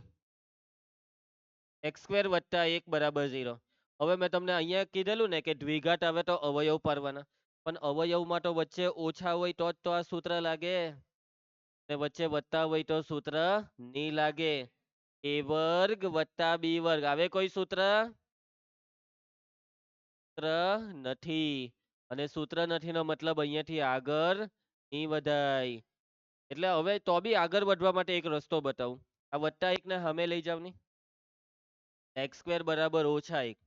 x² વત્તા 1 બરાબર 0. હવે મેં તમને અહીંયા કીધેલું ને કે દ્વિઘાત આવે તો અવયવ પાડવાના. પણ અવયવમાં તો વચ્ચે ઓછા હોય તો જ તો આ સૂત્ર લાગે. ને વચ્ચે વત્તા હોય તો સૂત્ર નહીં લાગે. a વર્ગ વત્તા b વર્ગ આવે કોઈ સૂત્ર? સૂત્ર નથી. અને સૂત્ર નથી નો મતલબ અહીંયાથી આગળ નહીં વધાય. એટલે હવે તો બી આગળ વધવા માટે એક રસ્તો બતાવું. આ વત્તા 1 ને સામે લઈ જાવ ની. x² બરાબર -1.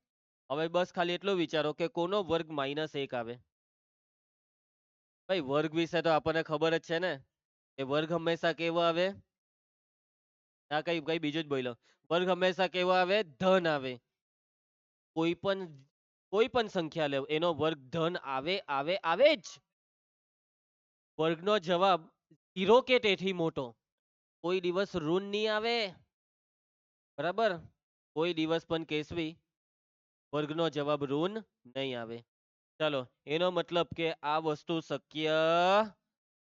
હવે બસ ખાલી એટલું વિચારો કે કોનો વર્ગ -1 આવે? ભાઈ વર્ગ વિશે તો આપણને ખબર જ છે ને એ વર્ગ હંમેશા કેવો આવે? ના કઈ કઈ બીજું જ બોલો. વર્ગ હંમેશા કેવો આવે? ધન આવે. કોઈ પણ સંખ્યા લેવ એનો વર્ગ ધન આવે આવે આવે જ. વર્ગનો જવાબ 0 કે તેથી મોટો કોઈ દિવસ ઋણ નહીં આવે, બરાબર? કોઈ દિવસ પણ કેશવી વર્ગનો જવાબ ઋણ નહીં આવે. ચાલો, એનો મતલબ કે આ વસ્તુ શક્ય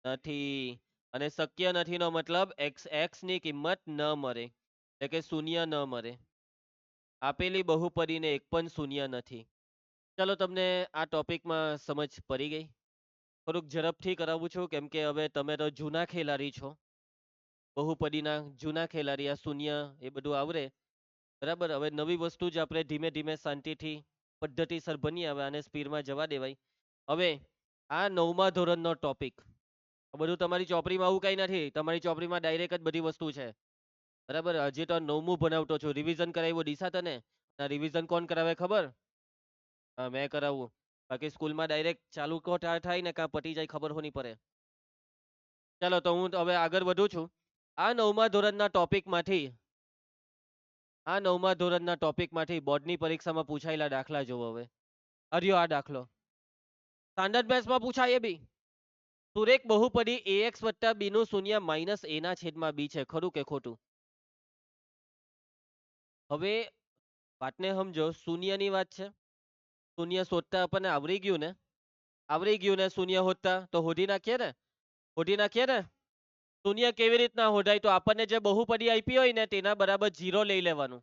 નથી. અને શક્ય નથીનો મતલબ x ની કિંમત ન મળે, એટલે કે શૂન્ય ન મળે. આપેલી બહુપદીને એક પણ શૂન્ય નથી. ચાલો, તમને આ ટોપિકમાં સમજ પડી ગઈ? થોડુંક ઝડપથી કરાવું છું, કેમ કે હવે તમે તો જૂના ખેલાડી છો, બહુપદીના જૂના ખેલાડી. આ શૂન્ય એ બધું આવડે, બરાબર? હવે નવી વસ્તુ જ આપણે ધીમે ધીમે શાંતિથી પદ્ધતિસર ભણીએ. હવે આને સ્પીડમાં જવા દેવાય. હવે આ 9મા ધોરણનો ટોપિક, આ બધું તમારી ચોપડીમાં આવું કઈ નથી. તમારી ચોપડીમાં ડાયરેક્ટ જ બધી વસ્તુ છે, બરાબર? હજી તો 9મું ભણાવતો છું. રિવિઝન કરાવ્યું દિશા તને? રિવિઝન કોણ કરાવે ખબર? હા, મેં કરાવવું. બાકી સ્કૂલમાં ડાયરેક્ટ ચાલુ કો થાય ને કાં પટી જાય ખબર હોની પડે. ચાલો, તો હું હવે આગળ વધું છું. આ 9મા ધોરણના ટોપિકમાંથી બોર્ડની પરીક્ષામાં પૂછાયેલા દાખલા જોવો. હવે હરિયો આ દાખલો સ્ટાન્ડર્ડ બેચમાં પૂછાય. એ બી સુરેખ બહુપદી ax + b નું શૂન્ય માઇનસ a ના છેદમાં b છે, ખરું કે ખોટું? હવે વાતને સમજો. શૂન્યની વાત છે. શૂન્ય શોધતા આપણને આવડી ગયું ને? શૂન્ય હોદતા તો હોધી નાખીએ ને. શૂન્ય કેવી રીતના હોધાય? તો આપણને જે બહુપદી આપી હોય ને તેના બરાબર 0 લઈ લેવાનું.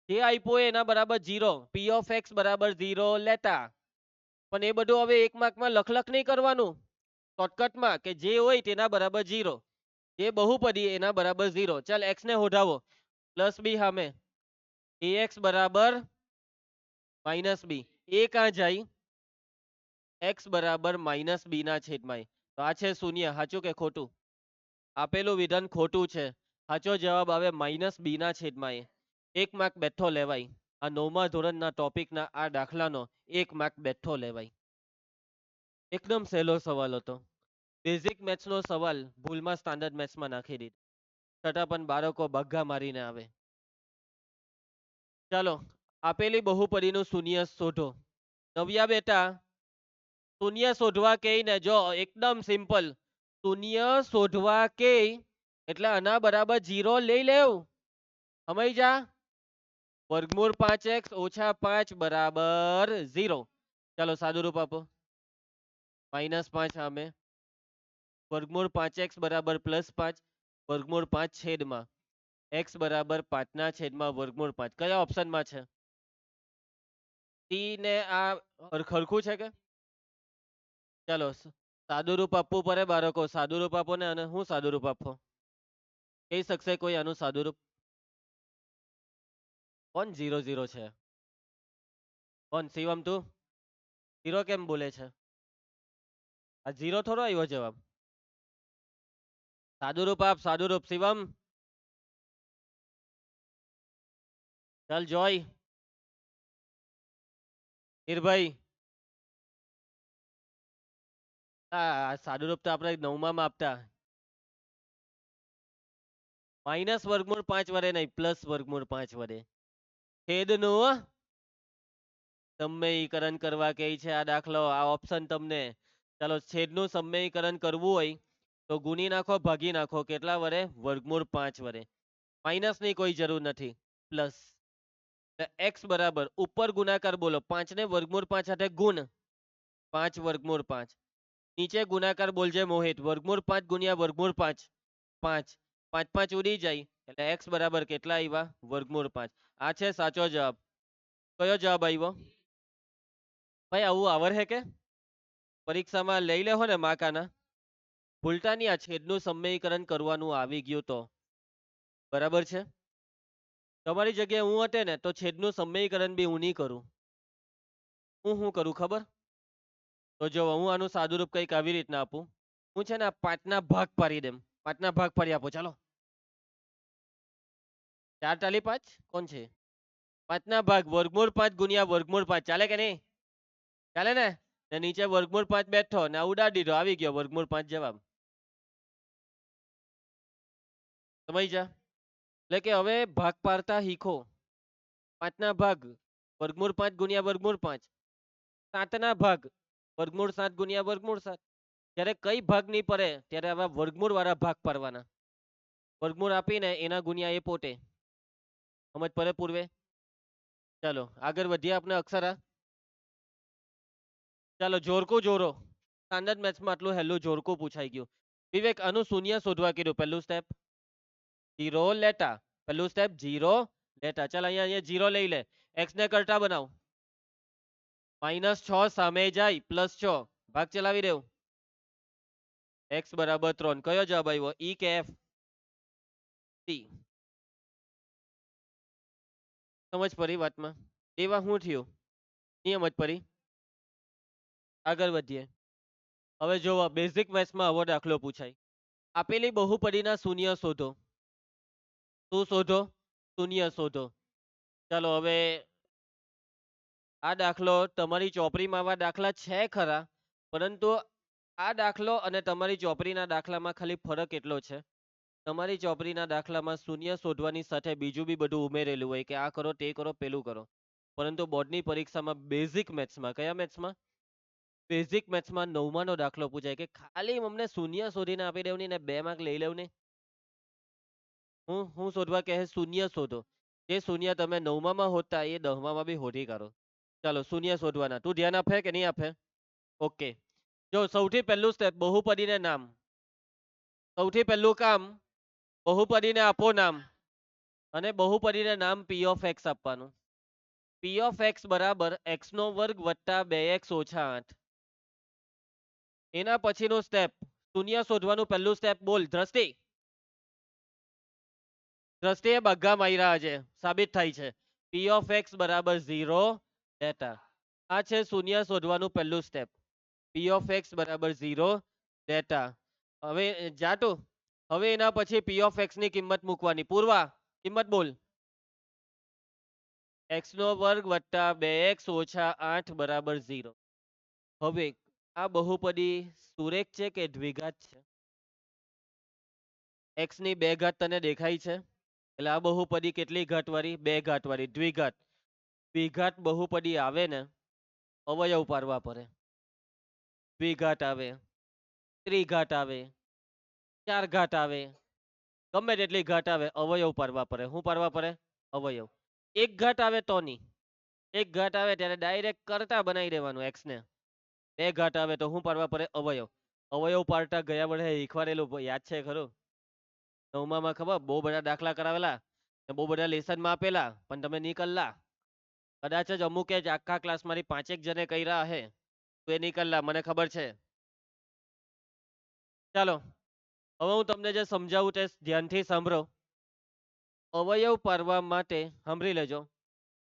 જે આપ્યું હોય એના બરાબર 0, p of x બરાબર 0 લેતા. પણ એ બધું હવે એક માર્કમાં લખ નહીં કરવાનું. શોર્ટકટમાં કે જે હોય તેના બરાબર 0, જે બહુપદી એના બરાબર 0. ચાલ, x ને હોધાવો. પ્લસ b સામે ax બરાબર માઇનસ b. એ કાં જાય? x બરાબર માઇનસ b ના છેદમાં. તો આ છે શૂન્ય, સાચું કે ખોટું? આપેલું વિધાન ખોટું છે. સાચો જવાબ આવે માઇનસ b ના છેદમાં. 1 માર્ક બેઠો લેવાય. આ 9મા ધોરણના ટોપિકના આ દાખલાનો 1 માર્ક બેઠો લેવાય. એકદમ સહેલો સવાલ હતો. બેઝિક મેથ્સનો સવાલ ભૂલમાં સ્ટાન્ડર્ડ મેથ્સમાં નાખી દીધો, છતાં પણ બાળકો બગ્ગા મારીને આવે. ચાલો, આપેલી બહુપદીનું શૂન્ય શોધો. નવ્યા બેટા, શૂન્ય શોધવા કહીને જો એકદમ સિમ્પલ. શૂન્ય શોધવા કે એટલે આના બરાબર 0 લઈ લેવ. સમય જા. વર્ગમૂળ 5x - 5 બરાબર 0. ચાલો, સાદું રૂપ આપો. -5 સામે વર્ગમૂળ 5x બરાબર +5. વર્ગમૂળ 5 છેદમાં x બરાબર 5 ના છેદમાં વર્ગમૂળ 5. કયા ઓપ્શનમાં છે? ટી ને આ ખરખું છે કે? ચાલો, સાદું રૂપ આપવું પડે બાળકો. સાદું રૂપ આપો ને. અને હું સાદું રૂપ આપો કહી શકશે કોઈ આનું સાદું રૂપ? કોણ 0 0 છે? કોણ? શિવમ તું 0 કેમ બોલે છે? આ 0 થોડો આવ્યો જવાબ. સાદું રૂપ આપ, સાદું રૂપ. શિવમ, ચાલ. જોય, નિર્ભય. સાદું રૂપ તો આપણે 9મા માં આપતા. માઇનસ વર્ગમૂળ 5 વડે નહીં, પ્લસ વર્ગમૂળ 5 વડે. છેદનું સમયકરણ કરવા કહે છે આ દાખલો, આ ઓપ્શન તમને. ચાલો, છેદનું સમયકરણ કરવું હોય તો ગુણી નાખો, ભાગી નાખો. કેટલા વડે? વર્ગમૂળ 5 વડે. માઇનસ ની કોઈ જરૂર નથી, પ્લસ. x બરાબર ઉપર ગુણાકાર બોલો. 5 ને વર્ગમૂળ 5 સાથે ગુણ. 5 વર્ગમૂળ 5. નીચે ગુણાકાર બોલજે મોહિત. વર્ગમૂળ 5 ગુણ્યા વર્ગમૂળ 5 5. 5 5 ઉડી જાય એટલે x બરાબર કેટલા આવ્યા? વર્ગમૂળ 5. આ છે સાચો જવાબ. કયો જવાબ આવ્યો? ભાઈ, આવું આવર હે કે પરીક્ષામાં લઈ લેહો ને માકાના? ભૂલતા નહીં. આ છેદનું સમયકરણ કરવાનું આવી ગયું તો બરાબર છે. તમારી જગ્યાએ હું હતે ને તો છેદનું સમયકરણ બી હું નહીં કરું. હું કરું ખબર? તો જો હું આનું સાદુરૂપ કંઈક આવી રીતના આપું. હું છે ને 5 ના ભાગ પાડી દેમ. 5 ના ભાગ પાડી આપો. ચાલો, 4 × 5 કોણ છે? 5 ના ભાગ વર્ગમૂળ 5 ગુણ્યા વર્ગમૂળ 5. ચાલે કે નહીં? ચાલે ને? નીચે વર્ગમૂળ 5 બેઠો ને ઉડાડી દીધો, આવી ગયો વર્ગમૂળ 5 જવાબ. સમજ જા. એટલે કે હવે ભાગ પાડતા શીખો. 5 ના ભાગ વર્ગમૂળ 5 ગુણ્યા વર્ગમૂળ 5. 7 ના ભાગ વર્ગમૂળ 7 ગુણ્યા વર્ગમૂળ 7. જ્યારે કઈ ભાગ નહીં પડે ત્યારે આવા વર્ગમૂળ વાળા ભાગ પાડવાના. વર્ગમૂળ આપીને એના ગુણ્યા એ પોતે. સમજ પડે પૂર્વે? ચાલો આગળ વધીએ આપણે અક્ષરા. ચાલો જોરકું જોરો. સ્ટાન્ડર્ડ મેથ્સમાં આટલું હેલું જોરકું પૂછાઈ ગયું. વિવેક આનું શૂન્ય શોધવા કીધું પહેલું સ્ટેપ. જીરો લેટા. પહેલું સ્ટેપ જીરો લેટા. ચાલ અહીંયા અહીંયા જીરો લઈ લે. એક્સ ને કરતા બનાવ. -6 સામે જાય +6 ભાગ ચલાવી દેવું. એક્સ બરાબર 3. કયો જવાબ આવ્યો? ઈ કે એફ? સી. સમજ પડી વાતમાં? એવા શું થયું? નિયમ જ પડી. આગળ વધીએ. હવે જોવો બેઝિક મેથ્સમાં આવો દાખલો પૂછાય. આપેલી બહુપદીના શૂન્ય શોધો. શું શોધો? શૂન્ય શોધો. ચાલો હવે આ દાખલો તમારી ચોપડીમાં આવા દાખલા છે ખરા, પરંતુ આ દાખલો અને તમારી ચોપડીના દાખલામાં ખાલી ફરક એટલો છે. તમારી ચોપડીના દાખલામાં શૂન્ય શોધવાની સાથે બીજું બી બધું ઉમેરેલું હોય કે આ કરો તે કરો પેલું કરો. પરંતુ બોર્ડની પરીક્ષામાં બેઝિક મેથ્સમાં, કયા મેથ્સમાં? બેઝિક મેથ્સમાં 9માનો દાખલો પૂછાય કે ખાલી અમને શૂન્ય શોધીને આપી દેવું ને 2 માર્ક લઈ લેવું ને. હું શોધવા કહે? શૂન્ય શોધો. જે શૂન્ય તમે 9મામાં હોતા એ 10મામાં બી શોધી કાઢો. ચાલો શૂન્ય શોધવાના. તું ધ્યાન આપે કે નહીં આપે? ઓકે. જો સૌથી પહેલું સ્ટેપ બહુપદીને નામ. સૌથી પહેલું કામ બહુપદીને આપો નામ અને બહુપદીને નામ પી ઓફ એક્સ આપવાનું. પી ઓફ એક્સ બરાબર x નો વર્ગ વત્તા 2x ઓછા 8. એના પછીનું સ્ટેપ શૂન્ય શોધવાનું. પહેલું સ્ટેપ બોલ દ્રષ્ટિ. દ્રષ્ટિએ બગ્ગા માર્યા છે, સાબિત થાય છે. પી ઓફ એક્સ બરાબર 0 ડેટા. આ છે શૂન્ય શોધવાનું પહેલું સ્ટેપ. પી ઓફ એક્સ બરાબર 0 ડેટા. હવે જાટો હવે એના પછી પી ઓફ એક્સ ની કિંમત મૂકવાની. પૂર્વા કિંમત બોલ. x નો વર્ગ વત્તા 2x ઓછા 8 બરાબર 0. હવે આ બહુપદી સુરેખ છે કે દ્વિઘાત છે? x ની 2 ઘાત તને દેખાય છે? એટલે આ બહુપદી કેટલી ઘાત વાળી? 2 ઘાત વાળી. દ્વિઘાત. દ્વિઘાત બહુપદી આવે ને અવયવ પાડવા પડે. દ્વિઘાત આવે, ત્રિઘાત આવે, 4 ઘાત આવે, ગમે તેટલી ઘાત આવે અવયવ પાડવા પડે. શું પાડવા પડે? અવયવ. 1 ઘાત આવે તો નહીં. 1 ઘાત આવે ત્યારે ડાયરેક્ટ કરતા બનાવી દેવાનું x ને. 2 ઘાત આવે તો શું પાડવા પડે? અવયવ. અવયવ પાડતા ગયા વર્ષે શીખવાડેલું યાદ છે ખરું? 9મામાં ખબર બહુ બધા દાખલા કરાવેલા, બહુ બધા લેસનમાં આપેલા, પણ તમે નહીં કરલા. કદાચ જ અમુકે જ આખા ક્લાસમાંથી 5 જણે કર્યા હે, તો એ નહીં કરલા, મને ખબર છે. ચાલો હવે હું તમને જે સમજાવું તે ધ્યાનથી સાંભળો. અવયવ પાડવા માટે સાંભળી લેજો.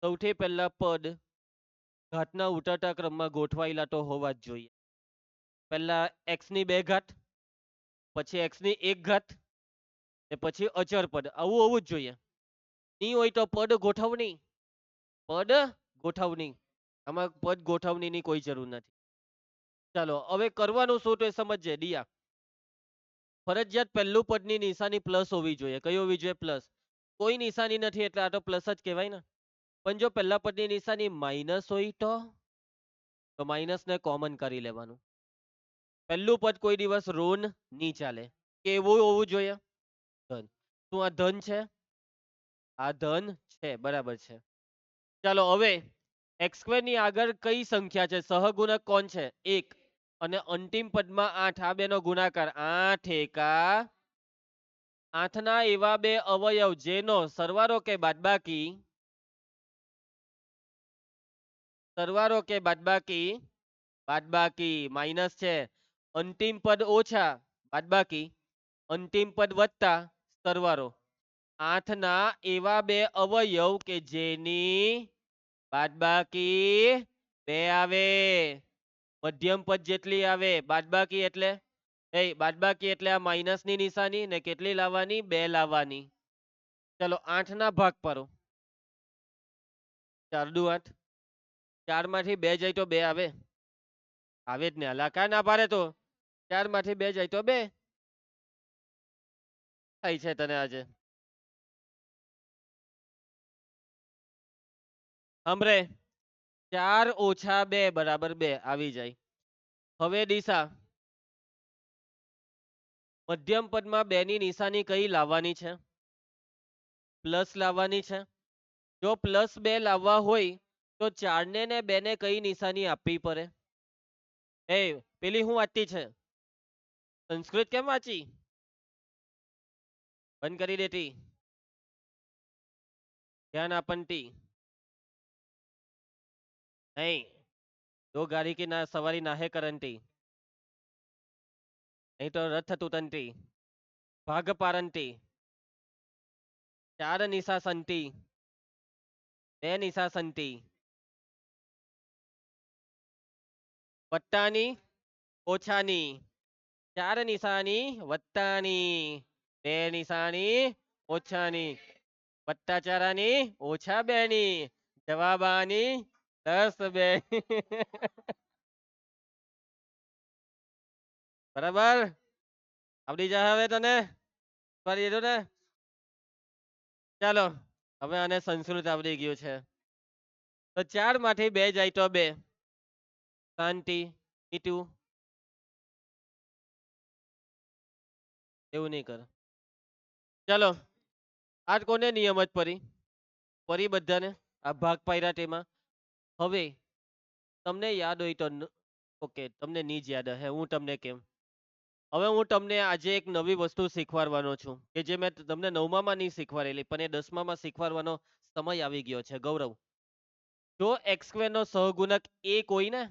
સૌથી પહેલા પદ ઘાતના ઉતરતા ક્રમમાં ગોઠવાયેલા તો હોવા જ જોઈએ. પહેલા x ની 2 ઘાત, પછી x ની 1 ઘાત, ને પછી અચર પદ. આવું હોવું જ જોઈએ. નહીં હોય તો પદ ગોઠવણી. પદ ગોઠવણી. આમાં પદ ગોઠવણીની કોઈ જરૂર નથી. ચાલો હવે કરવાનું શું તો એ સમજજે દિયા. ફરજિયાત પહેલું પદની નિશાની પ્લસ હોવી જોઈએ. કઈ હોવી જોઈએ? પ્લસ. કોઈ નિશાની નથી એટલે આ તો પ્લસ જ કહેવાય ને. પણ જો પહેલા પદની નિશાની માઇનસ હોય તો માઇનસ ને કોમન કરી લેવાનું. પહેલું પદ કોઈ દિવસ ઋણ નહીં ચાલે. કેવું હોવું જોઈએ? ધન. શું આ ધન છે? આ ધન છે, બરાબર છે. ચાલો હવે x² ની આગળ કઈ સંખ્યા છે? સહગુણક કોણ છે? 1. અને અંતિમ પદમાં 8. આ બેનો ગુણાકાર 8 એકા 8 ના એવા બે અવયવ જેનો સરવાળો કે બાદબાકી બાદબાકી માઇનસ છે. અંતિમ પદ ઓછા બાદબાકી, અંતિમ પદ વત્તા સરવાળો. 8 ના એવા બે અવયવ કે જેની બાદબાકી 2 આવે. મધ્યમ પદ જેટલી આવે. બાદબાકી એટલે બાદબાકી એટલે આ માઇનસ ની નિશાની ને કેટલી લાવવાની? 2 લાવવાની. ચલો 8 ના ભાગ પાડો. 4 દુ 8. 4 માંથી 2 જાય તો 2 આવે. આવે જ ને. અલા ના પાડે તો 4 માંથી 2 જાય તો 2 થાય છે તને આજે. હમરે 4 ઓછા 2 બરાબર 2 આવી જાય. હવે દિશા મધ્યમ પદમાં 2 ની નિશાની કઈ લાવવાની છે? પ્લસ લાવવાની છે. જો +2 લાવવા હોય તો 4 ને 2 ને કઈ નિશાની આપવી પડે? એ પેલી હું વાંચતી છે? સંસ્કૃત કેમ વાંચી? બંધ કરી દેતી. ધ્યાન આપંતી નહીં. દો ગાડી की ना सवारी नाहे करंती नहीं तो रथ तुतंती भाग पारंती 4 निशा संती 2 निशा संती વત્તાની ઓછાની 4 નિશાની વત્તાની 2 નિશાની ઓછાની વત્તા 4 ઓછા 2 ની જવાબ આની 10 2 બરાબર આવડી જાય હવે તને કરી દીધું ને ચાલો હવે આને સંસ્કૃત આવડી ગયું છે તો 4 માંથી 2 જાય તો 2 શાંતિ ઈટુ એવું નહીં કર ચાલો આજ કોને નિયમ જ પરી બધાને આ ભાગ પાડ્યા તેમાં હવે તમને યાદ હોય તો ઓકે તમને નહીં જ યાદ હે હું તમને કેમ હવે હું તમને આજે એક નવી વસ્તુ શીખવાડવાનો છું કે જે મેં તમને 9માં નહીં શીખવાડેલી પણ એ 10માં શીખવાડવાનો સમય આવી ગયો છે ગૌરવ જો x² નો સહગુણક 1 હોય ને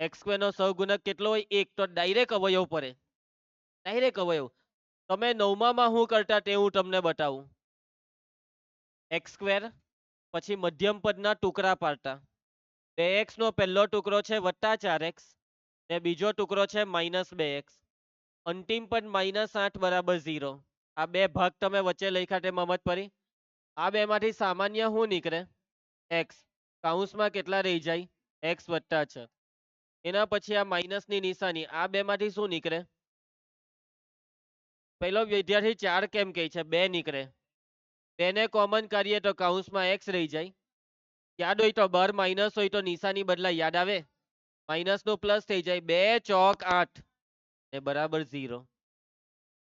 x² નો સહગુણક કેટલો હોય 1 તો ડાયરેક્ટ અવયવ પડે ડાયરેક્ટ અવયવ તમે 9માં શું કરતા તે હું તમને બતાવું x² પછી મધ્યમ પદના ટુકડા પાડતા 2x નો પહેલો ટુકડો છે +4x ને બીજો ટુકડો છે -2x અંતિમ પદ -8 બરાબર 0 આ બે ભાગ તમે વચ્ચે લખ્યા તે મમત પડી આ બે માંથી સામાન્ય શું નીકળે x કૌંસમાં કેટલા રહી જાય x + 6 એના પછી આ માઇનસની નિશાની આ બે માંથી શું નીકળે પેલો વિદ્યાર્થી 4 કેમ કહે છે 2 નીકળે 2 ને કોમન કરીએ તો કૌંસમાં x રહી જાય યાદ હોય તો બાર માઇનસ હોય તો નિશાની બદલા યાદ આવે માઇનસ નો પ્લસ થઈ જાય 2 ચોક 8 ને બરાબર 0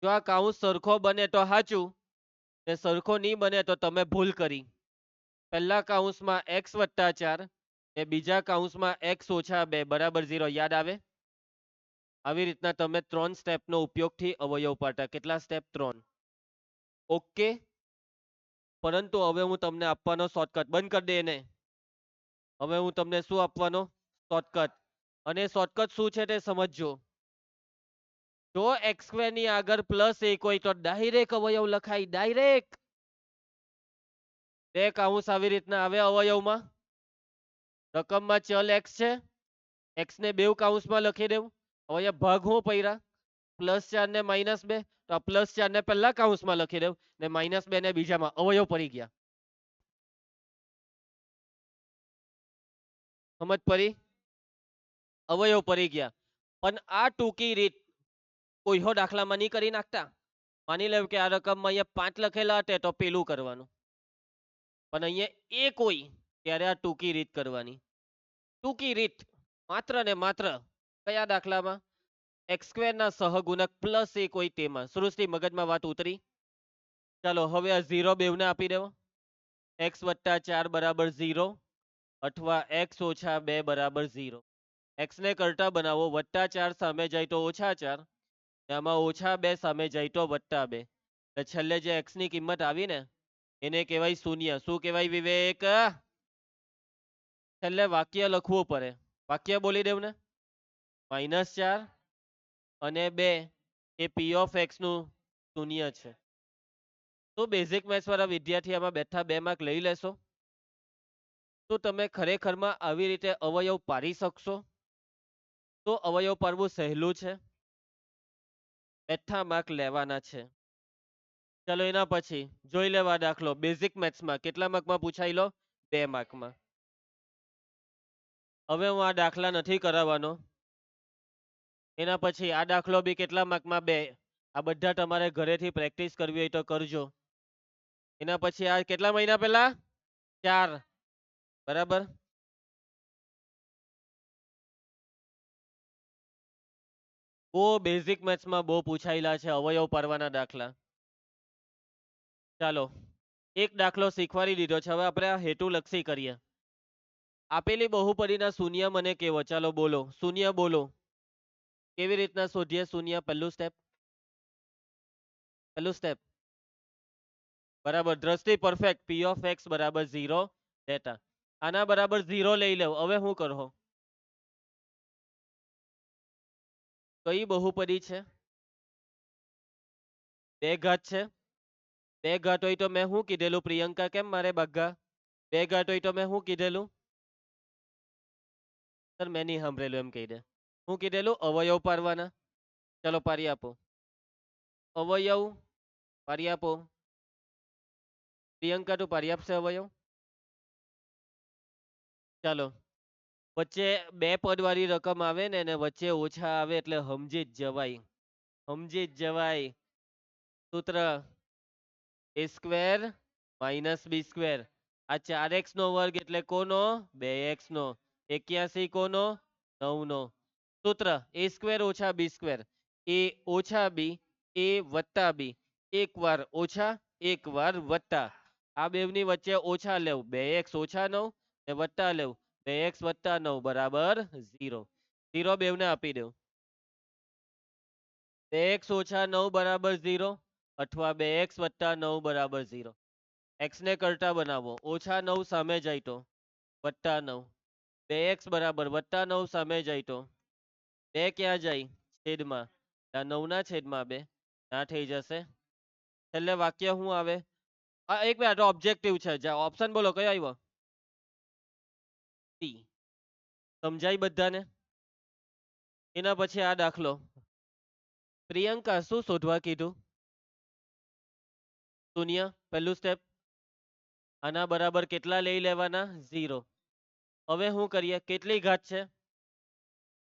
જો આ કૌંસ સરખો બને તો સાચું ને સરખો નહીં બને તો તમે ભૂલ કરી પહેલા કૌંસમાં x + 4 ને બીજા કૌંસમાં x - 2 બરાબર 0 યાદ આવે આવી રીતના તમે 3 સ્ટેપનો ઉપયોગથી અવયવ પાડતા કેટલા સ્ટેપ 3 ઓકે પરંતુ હવે હું તમને આપવાનો શોર્ટકટ બંધ કરી દે એને હવે હું તમને શું આપવાનો શોર્ટકટ અને શોર્ટકટ શું છે તે સમજજો જો x² ની આગળ +1 હોય તો ડાયરેક્ટ અવયવ લખાય ડાયરેક્ટ બે કૌંસ આવી રીતના આવે અવયવમાં રકમમાં ચલ x છે x ને બે કૌંસમાં લખી દેવું હવે ભાગ હું પડ્યા +4 ને -2 તો આ +4 ને પહેલા કૌંસમાં લખી દેવું ને -2 ને બીજામાં અવયવ પડી ગયા સમજ પડી અવયવ પડી ગયા પણ આ ટૂંકી રીત કોઈ દાખલામાં નહીં કરી નાખતા માની લેવું કે આ રકમમાં અહીંયા 5 લખેલા હતા તો પેલું કરવાનું પણ અહીંયા 1 હોય ત્યારે આ ટૂંકી રીત કરવાની ટૂંકી રીત માત્ર ને માત્ર કયા દાખલામાં x² ના સહગુણક +1 હોય તેમાં સૃષ્ટિ મગજમાં વાત ઉતરી ચાલો હવે આ 0 બેવને આપી દેવો x + 4 બરાબર 0 અથવા x - 2 બરાબર 0 x ને કરતા બનાવો +4 સામે જાય તો -4 આમાં -2 સામે જાય તો +2 એટલે છેલ્લે જે x ની કિંમત આવી ને એને કહેવાય શૂન્ય શું કહેવાય વિવેક છેલ્લે વાક્ય લખવું પડે વાક્ય બોલી દેવ ને -4 અને 2 એ p ઓફ x નું શૂન્ય છે તો બેઝિક મેથ્સ વાળા વિદ્યાર્થી આમાં બેઠા 2 માર્ક લઈ લેશો તો તમે ખરેખરમાં આવી રીતે અવયવ પાડી શકશો તો અવયવ પાડવું સહેલું છે બેઠા માર્ક લેવાના છે ચાલો એના પછી જોઈ લેવા દાખલો બેઝિક મેથ્સમાં કેટલા માર્કમાં પૂછાઈ લો 2 માર્કમાં હવે હું આ દાખલા નથી કરાવવાનો એના પછી આ દાખલો બી કેટલા માર્કમાં 2 આ બધા તમારે ઘરેથી પ્રેક્ટિસ કરવી હોય તો કરજો એના પછી આ કેટલા મહિના પહેલા 4 બરાબર બહુ બેઝિક મેથ્સમાં બહુ પૂછાયેલા છે અવયવ પાડવાના દાખલા. ચાલો એક દાખલો શીખવાડી દીધો છે, હવે આપણે આ હેતુલક્ષી કરીએ. આપેલી બહુપદીના શૂન્ય મને કેવો, ચાલો બોલો શૂન્ય બોલો. કેવી રીતના શોધીએ શૂન્ય? પહેલું સ્ટેપ બરાબર, દ્રષ્ટિ પરફેક્ટ. પી ઓફ એક્સ બરાબર 0 ડેટા. આના બરાબર 0 લઈ લેવ. હવે શું કરો? કઈ બહુપદી છે? બે ઘાત છે. બે ઘાત હોય તો મેં શું કીધેલું પ્રિયંકા? કેમ મારે બગ્ગા? બે ઘાત હોય તો મેં શું કીધેલું? સર મેં નહીં સાંભળેલું, એમ કહી દે. શું કીધેલું? અવયવ પાડવાના. ચલો પાડી આપો. અવયવ પાડી આપો. પ્રિયંકા તું પાડી આપશે અવયવ? ચાલો વચ્ચે બે પદ વાળી રકમ આવે ને અને વચ્ચે ઓછા આવે એટલે સમજી જ જવાય. સમજી જ જવાય. સૂત્ર a square minus b square. આ 4x નો વર્ગ એટલે કોનો? 2x નો. 81 કોનો? 9 નો. સૂત્ર a સ્ક્વેર ઓછા બી સ્ક્વેર. a ઓછા બી, a વત્તા બી. એક વાર ઓછા, એક વાર વત્તા. આ બેવની વચ્ચે ઓછા લેવ. 2x ઓછા 9 ને વત્તા લેવ. 2x વત્તા 9 બરાબર 0. 0 બેવને આપી દઉં. 2x ઓછા 9 બરાબર 0 અથવા 2x વત્તા 9 બરાબર 0. x ને કરતા બનાવો. ઓછા 9 સામે જાય તો વત્તા 9. 2x બરાબર વત્તા 9 સામે જાય તો 2 ક્યાં જાય? છેદમાં. 9 ના છેદમાં 2 ના થઈ જશે. છેલ્લે વાક્ય શું આવે? એક મિનિટ, ઓબ્જેક્ટિવ છે. ઓપ્શન બોલો કયો આવ્યો? ટી. સમજાય બધાને? એના પછી આ દાખલો. પ્રિયંકા શું શોધવા કીધું? શૂન્ય. પહેલું સ્ટેપ. આના બરાબર કેટલા લઈ લેવાના? 0. હવે શું કરીએ? કેટલી ઘાત છે?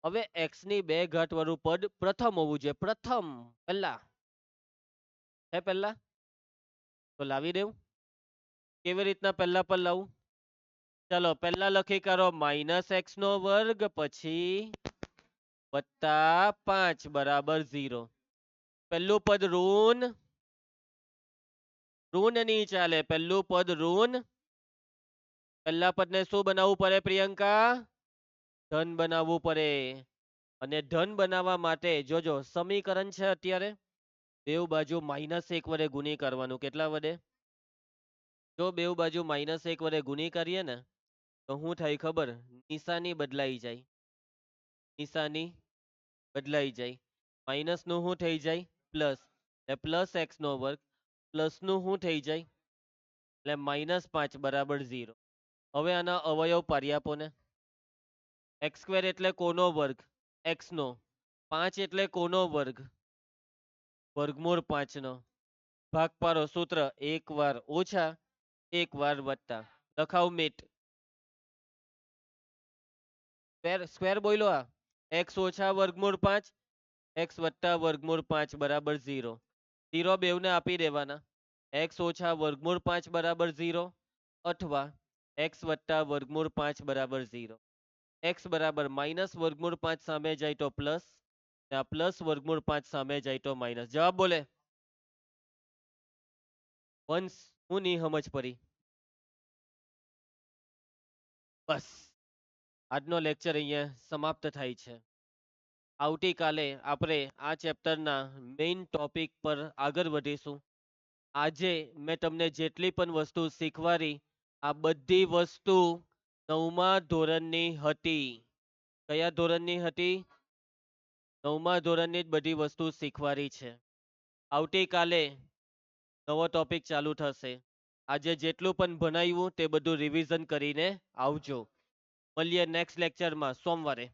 હવે x ની 2 ઘાત વાળું પદ પ્રથમ હોવું જોઈએ. પ્રથમ પહેલા હે પહેલા તો લાવી દેવું. કેવી રીતના પહેલા પર લાવું? ચાલો પહેલા લખી કાઢો માઇનસ એક્સ નો વર્ગ પછી વત્તા 5 બરાબર 0. પહેલું પદ ઋણ નહીં ચાલે. પહેલું પદ ઋણ. પહેલા પદને શું બનાવવું પડે પ્રિયંકા? ધન બનાવવું પડે. અને ધન બનાવવા માટે જોજો સમીકરણ છે અત્યારે બેવ બાજુ -1 વડે ગુણી કરવાનું. કેટલા વડે? જો બેવ બાજુ -1 વડે ગુણી કરીએ ને તો શું થાય ખબર? નિશાની બદલાઈ જાય. નિશાની બદલાઈ જાય. માઇનસ નું શું થઈ જાય? પ્લસ. એટલે પ્લસ એક્સ નો વર્ગ પ્લસ નું શું થઈ જાય? એટલે -5 બરાબર 0. હવે આના અવયવ પાડી આપો ને. એક્સ સ્ક્વેર એટલે કોનો વર્ગ? એક્સ નો. 5 એટલે કોનો વર્ગ? વર્ગમૂળ 5 નો. ભાગ પાડો. સૂત્ર એક વાર ઓછા, એક વાર વત્તા. લખાવ મીટ. સ્ક્વેર બોલ્યો આ. એક્સ ઓછા વર્ગમૂળ 5, એક્સ વત્તા વર્ગમૂળ 5 બરાબર 0. 0 બેવને આપી દેવાના. એક્સ ઓછા વર્ગમૂળ 5 બરાબર 0 અથવા એક્સ વત્તા વર્ગમૂળ 5 બરાબર 0. એક્સ બરાબર માઇનસ વર્ગમૂળ 5 સામે જાય તો પ્લસ, આ પ્લસ વર્ગમૂળ 5 સામે જાય તો માઇનસ. જવાબ બોલે. વંશ હું નહીં સમજ પડી. બસ આજનો લેક્ચર અહીંયા સમાપ્ત થાય છે. આવતીકાલે આપણે આ ચેપ્ટરના મેઇન ટોપિક પર આગળ વધીશું. આજે મેં તમને જેટલી પણ વસ્તુ શીખવાડી આ બધી વસ્તુ 9મા ધોરણની હતી. કયા ધોરણની હતી? 9મા ધોરણની જ બધી વસ્તુ શીખવાડી છે. આવતીકાલે નવો ટોપિક ચાલુ થશે. આજે જેટલું પણ ભણાવ્યું તે બધું રિવિઝન કરીને આવજો. મળીએ નેક્સ્ટ લેક્ચરમાં સોમવારે.